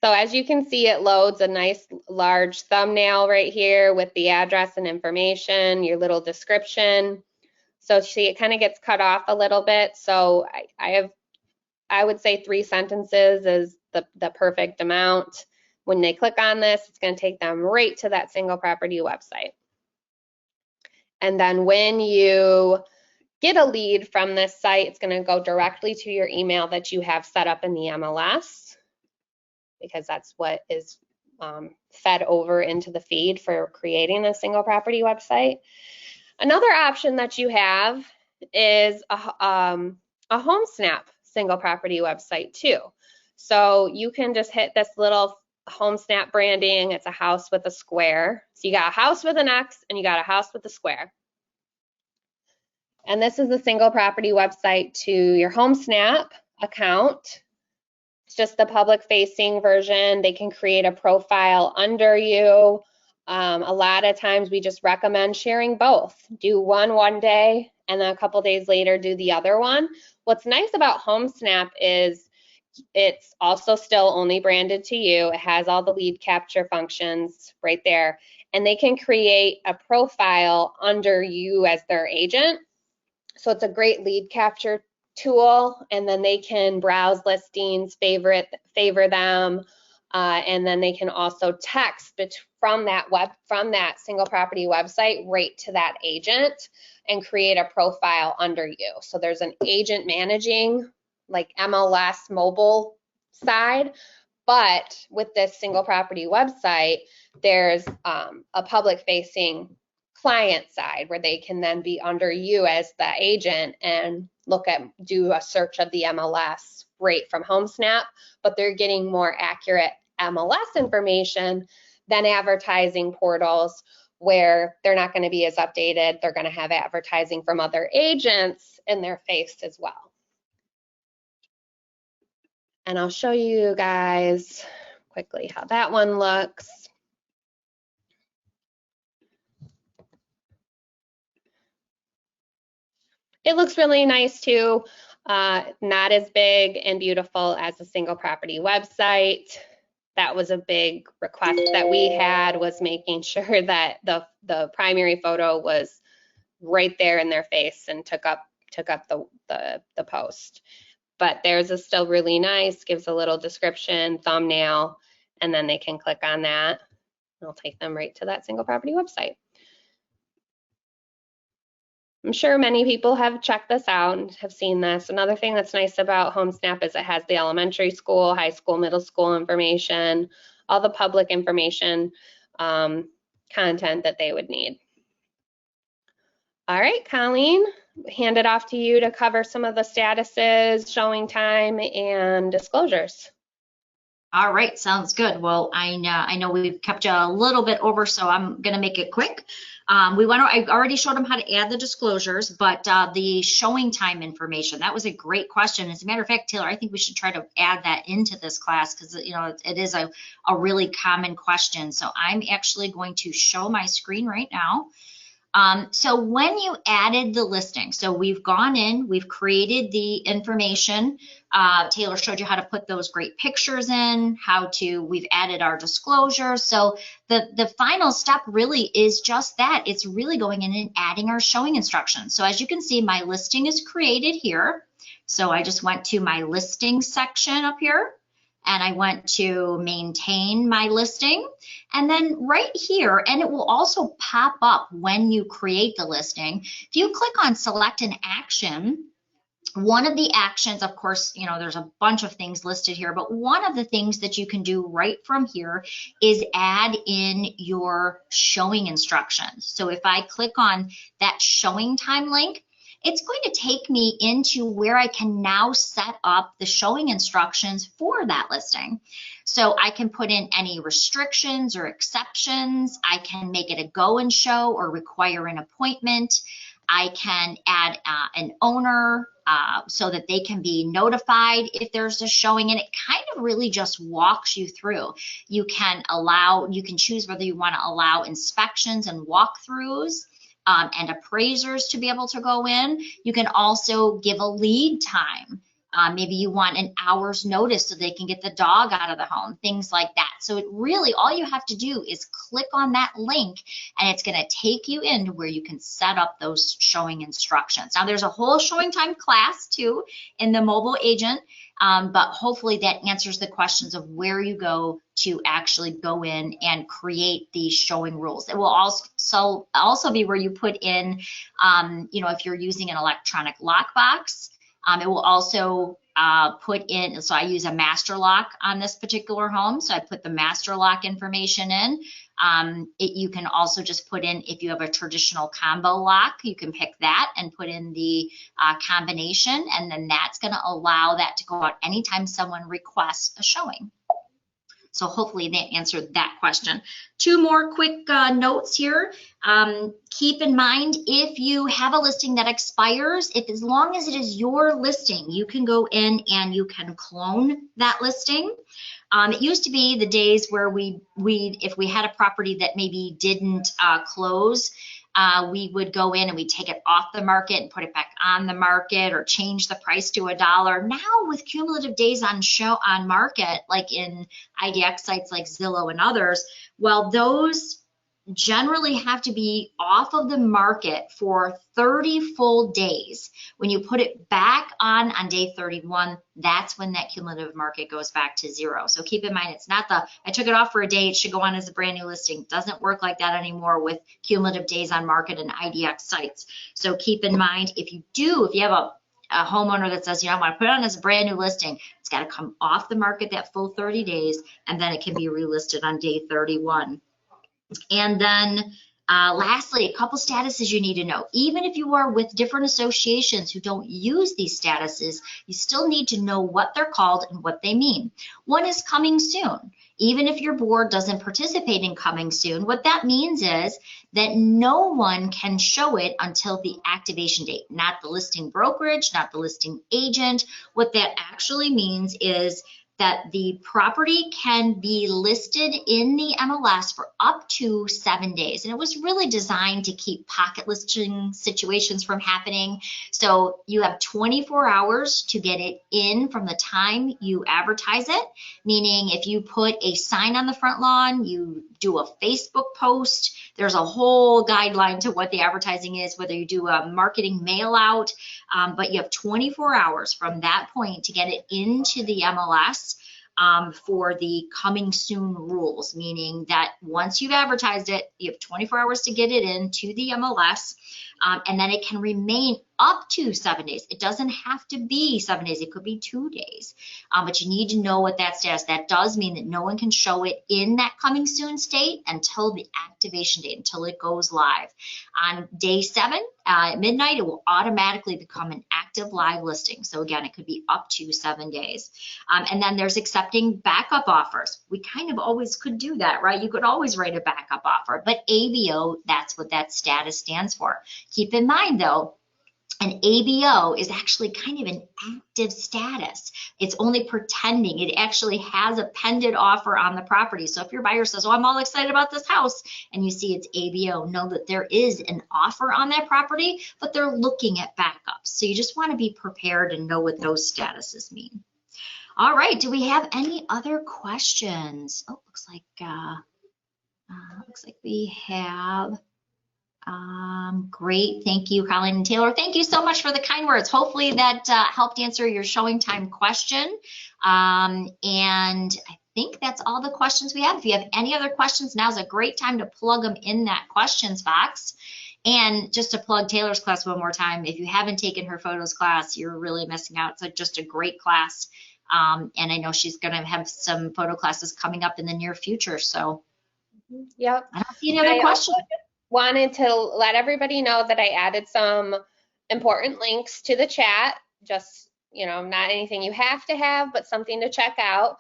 So as you can see, it loads a nice large thumbnail right here with the address and information, your little description. So see, it kind of gets cut off a little bit. So I would say 3 sentences is the perfect amount. When they click on this, it's going to take them right to that single property website. And then when you get a lead from this site, it's going to go directly to your email that you have set up in the MLS, because that's what is fed over into the feed for creating a single property website. Another option that you have is a HomeSnap single property website too. So you can just hit this little HomeSnap branding. It's a house with a square. So you got a house with an X and you got a house with a square. And this is a single property website to your HomeSnap account. It's just the public facing version. They can create a profile under you. A lot of times we just recommend sharing both. Do one day and then a couple days later do the other one. What's nice about HomeSnap is it's also still only branded to you. It has all the lead capture functions right there. And they can create a profile under you as their agent. So it's a great lead capture tool, and then they can browse listings, favor them, and then they can also text from that single property website right to that agent and create a profile under you. So there's an agent managing like MLS mobile side, but with this single property website, there's a public facing client side where they can then be under you as the agent and do a search of the MLS right from HomeSnap, but they're getting more accurate MLS information than advertising portals where they're not going to be as updated. They're going to have advertising from other agents in their face as well. And I'll show you guys quickly how that one looks. It looks really nice too, not as big and beautiful as a single property website. That was a big request that we had, was making sure that the primary photo was right there in their face and took up the post. But theirs is still really nice, gives a little description, thumbnail, and then they can click on that. It'll take them right to that single property website. I'm sure many people have checked this out and have seen this. Another thing that's nice about HomeSnap is it has the elementary school, high school, middle school information, all the public information content that they would need. All right, Colleen, hand it off to you to cover some of the statuses, showing time, and disclosures. All right, sounds good. Well, I know we've kept you a little bit over, so I'm going to make it quick. I already showed them how to add the disclosures, but the showing time information, that was a great question. As a matter of fact, Taylor, I think we should try to add that into this class because, you know, it is a really common question. So I'm actually going to show my screen right now. So when you added the listing, so we've gone in, we've created the information. Taylor showed you how to put those great pictures in, we've added our disclosures. So the final step really is just that. It's really going in and adding our showing instructions. So as you can see, my listing is created here. So I just went to my listing section up here, and I went to maintain my listing. And then right here, and it will also pop up when you create the listing. If you click on select an action, one of the actions, of course, you know, there's a bunch of things listed here, but one of the things that you can do right from here is add in your showing instructions. So if I click on that showing time link, it's going to take me into where I can now set up the showing instructions for that listing. So I can put in any restrictions or exceptions. I can make it a go and show or require an appointment. I can add an owner so that they can be notified if there's a showing, and it kind of really just walks you through. You can choose whether you want to allow inspections and walkthroughs and appraisers to be able to go in. You can also give a lead time. Maybe you want an hour's notice so they can get the dog out of the home, things like that. So it really, all you have to do is click on that link, and it's going to take you into where you can set up those showing instructions. Now there's a whole showing time class too in the mobile agent, but hopefully that answers the questions of where you go to actually go in and create these showing rules. It will also be where you put in, you know, if you're using an electronic lockbox. It will also put in, so I use a master lock on this particular home, so I put the master lock information in. You can also just put in, if you have a traditional combo lock, you can pick that and put in the combination, and then that's going to allow that to go out anytime someone requests a showing. So hopefully that answered that question. Two more quick notes here. Keep in mind, if you have a listing that expires, as long as it is your listing, you can go in and you can clone that listing. It used to be the days where if we had a property that maybe didn't close, we would go in and we take it off the market and put it back on the market or change the price to $1. Now with cumulative days on market, like in IDX sites like Zillow and others, well, those generally have to be off of the market for 30 full days. When you put it back on day 31, that's when that cumulative market goes back to 0. So keep in mind, it's not I took it off for a day, it should go on as a brand new listing. It doesn't work like that anymore with cumulative days on market and IDX sites. So keep in mind, if you have a homeowner that says, you know, I want to put it on as a brand new listing, it's got to come off the market that full 30 days, and then it can be relisted on day 31. And then lastly, a couple statuses you need to know. Even if you are with different associations who don't use these statuses, you still need to know what they're called and what they mean. One is coming soon. Even if your board doesn't participate in coming soon, what that means is that no one can show it until the activation date, not the listing brokerage, not the listing agent. What that actually means is that the property can be listed in the MLS for up to 7 days. And it was really designed to keep pocket listing situations from happening. So you have 24 hours to get it in from the time you advertise it, meaning if you put a sign on the front lawn, you do a Facebook post, there's a whole guideline to what the advertising is, whether you do a marketing mail out, but you have 24 hours from that point to get it into the MLS. for the coming soon rules, meaning that once you've advertised it, you have 24 hours to get it into the MLS, and then it can remain up to 7 days. It doesn't have to be 7 days. It could be 2 days, but you need to know what that status. That does mean that no one can show it in that coming soon state until the activation date, until it goes live. On day 7 at midnight, it will automatically become an active live listing. So again, it could be up to 7 days. And then there's accepting backup offers. We kind of always could do that, right? You could always write a backup offer, but ABO, that's what that status stands for. Keep in mind though, an ABO is actually kind of an active status. It's only pretending. It actually has a pending offer on the property. So if your buyer says, oh, I'm all excited about this house, and you see it's ABO, know that there is an offer on that property, but they're looking at backups. So you just want to be prepared and know what those statuses mean. All right, do we have any other questions? Oh, looks like we have. Great, thank you, Colleen and Taylor. Thank you so much for the kind words. Hopefully that helped answer your showing time question. And I think that's all the questions we have. If you have any other questions, now's a great time to plug them in that questions box. And just to plug Taylor's class one more time, if you haven't taken her photos class, you're really missing out. It's just a great class. And I know she's going to have some photo classes coming up in the near future. So yep. I don't see any other questions. Wanted to let everybody know that I added some important links to the chat. Just, not anything you have to have, but something to check out.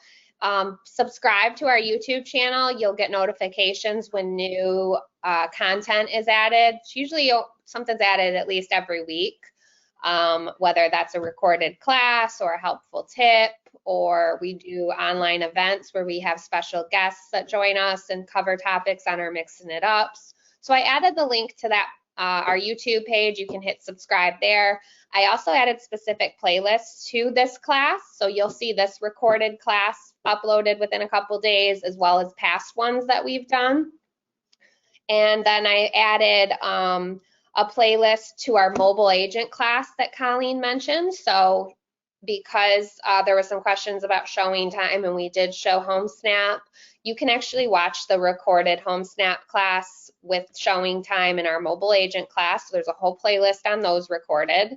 Subscribe to our YouTube channel. You'll get notifications when new content is added. It's usually something's added at least every week, whether that's a recorded class or a helpful tip, or we do online events where we have special guests that join us and cover topics on our Mixing It Ups. So I added the link to that, our YouTube page. You can hit subscribe there. I also added specific playlists to this class. So you'll see this recorded class uploaded within a couple days, as well as past ones that we've done. And then I added a playlist to our mobile agent class that Colleen mentioned. So because there were some questions about showing time and we did show Home Snap, you can actually watch the recorded Home Snap class with showing time in our mobile agent class. So there's a whole playlist on those recorded,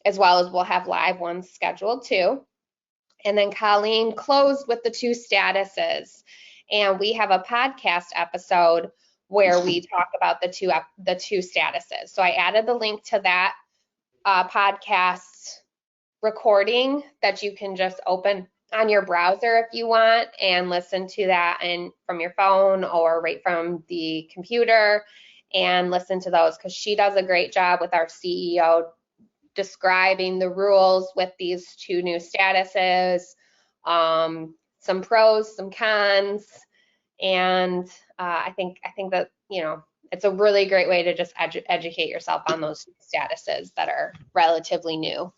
as well as we'll have live ones scheduled too. And then Colleen closed with the 2 statuses. And we have a podcast episode where we talk about the two statuses. So I added the link to that podcast recording that you can just open on your browser if you want and listen to that from your phone or right from the computer and listen to those, because she does a great job with our CEO describing the rules with these 2 new statuses, some pros, some cons, and I think that it's a really great way to just educate yourself on those statuses that are relatively new.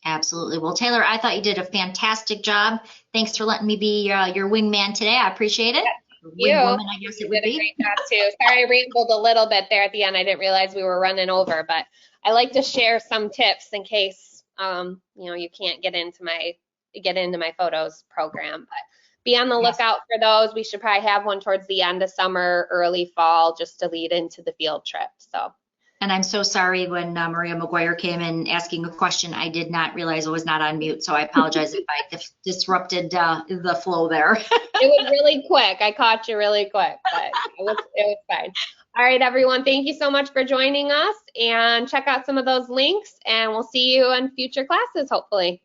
Absolutely. Well, Taylor, I thought you did a fantastic job. Thanks for letting me be your wingman today. I appreciate it. Wingwoman, I guess it would be. You did a great job too. Sorry, I rambled a little bit there at the end. I didn't realize we were running over, but I like to share some tips in case you can't get into my photos program. But be on the lookout for those. We should probably have one towards the end of summer, early fall, just to lead into the field trip. So. And I'm so sorry when Maria McGuire came in asking a question, I did not realize I was not on mute. So I apologize if I disrupted the flow there. It was really quick. I caught you really quick, but it was fine. All right, everyone. Thank you so much for joining us, and check out some of those links, and we'll see you in future classes, hopefully.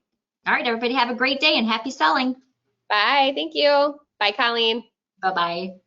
All right, everybody have a great day and happy selling. Bye. Thank you. Bye, Colleen. Bye-bye.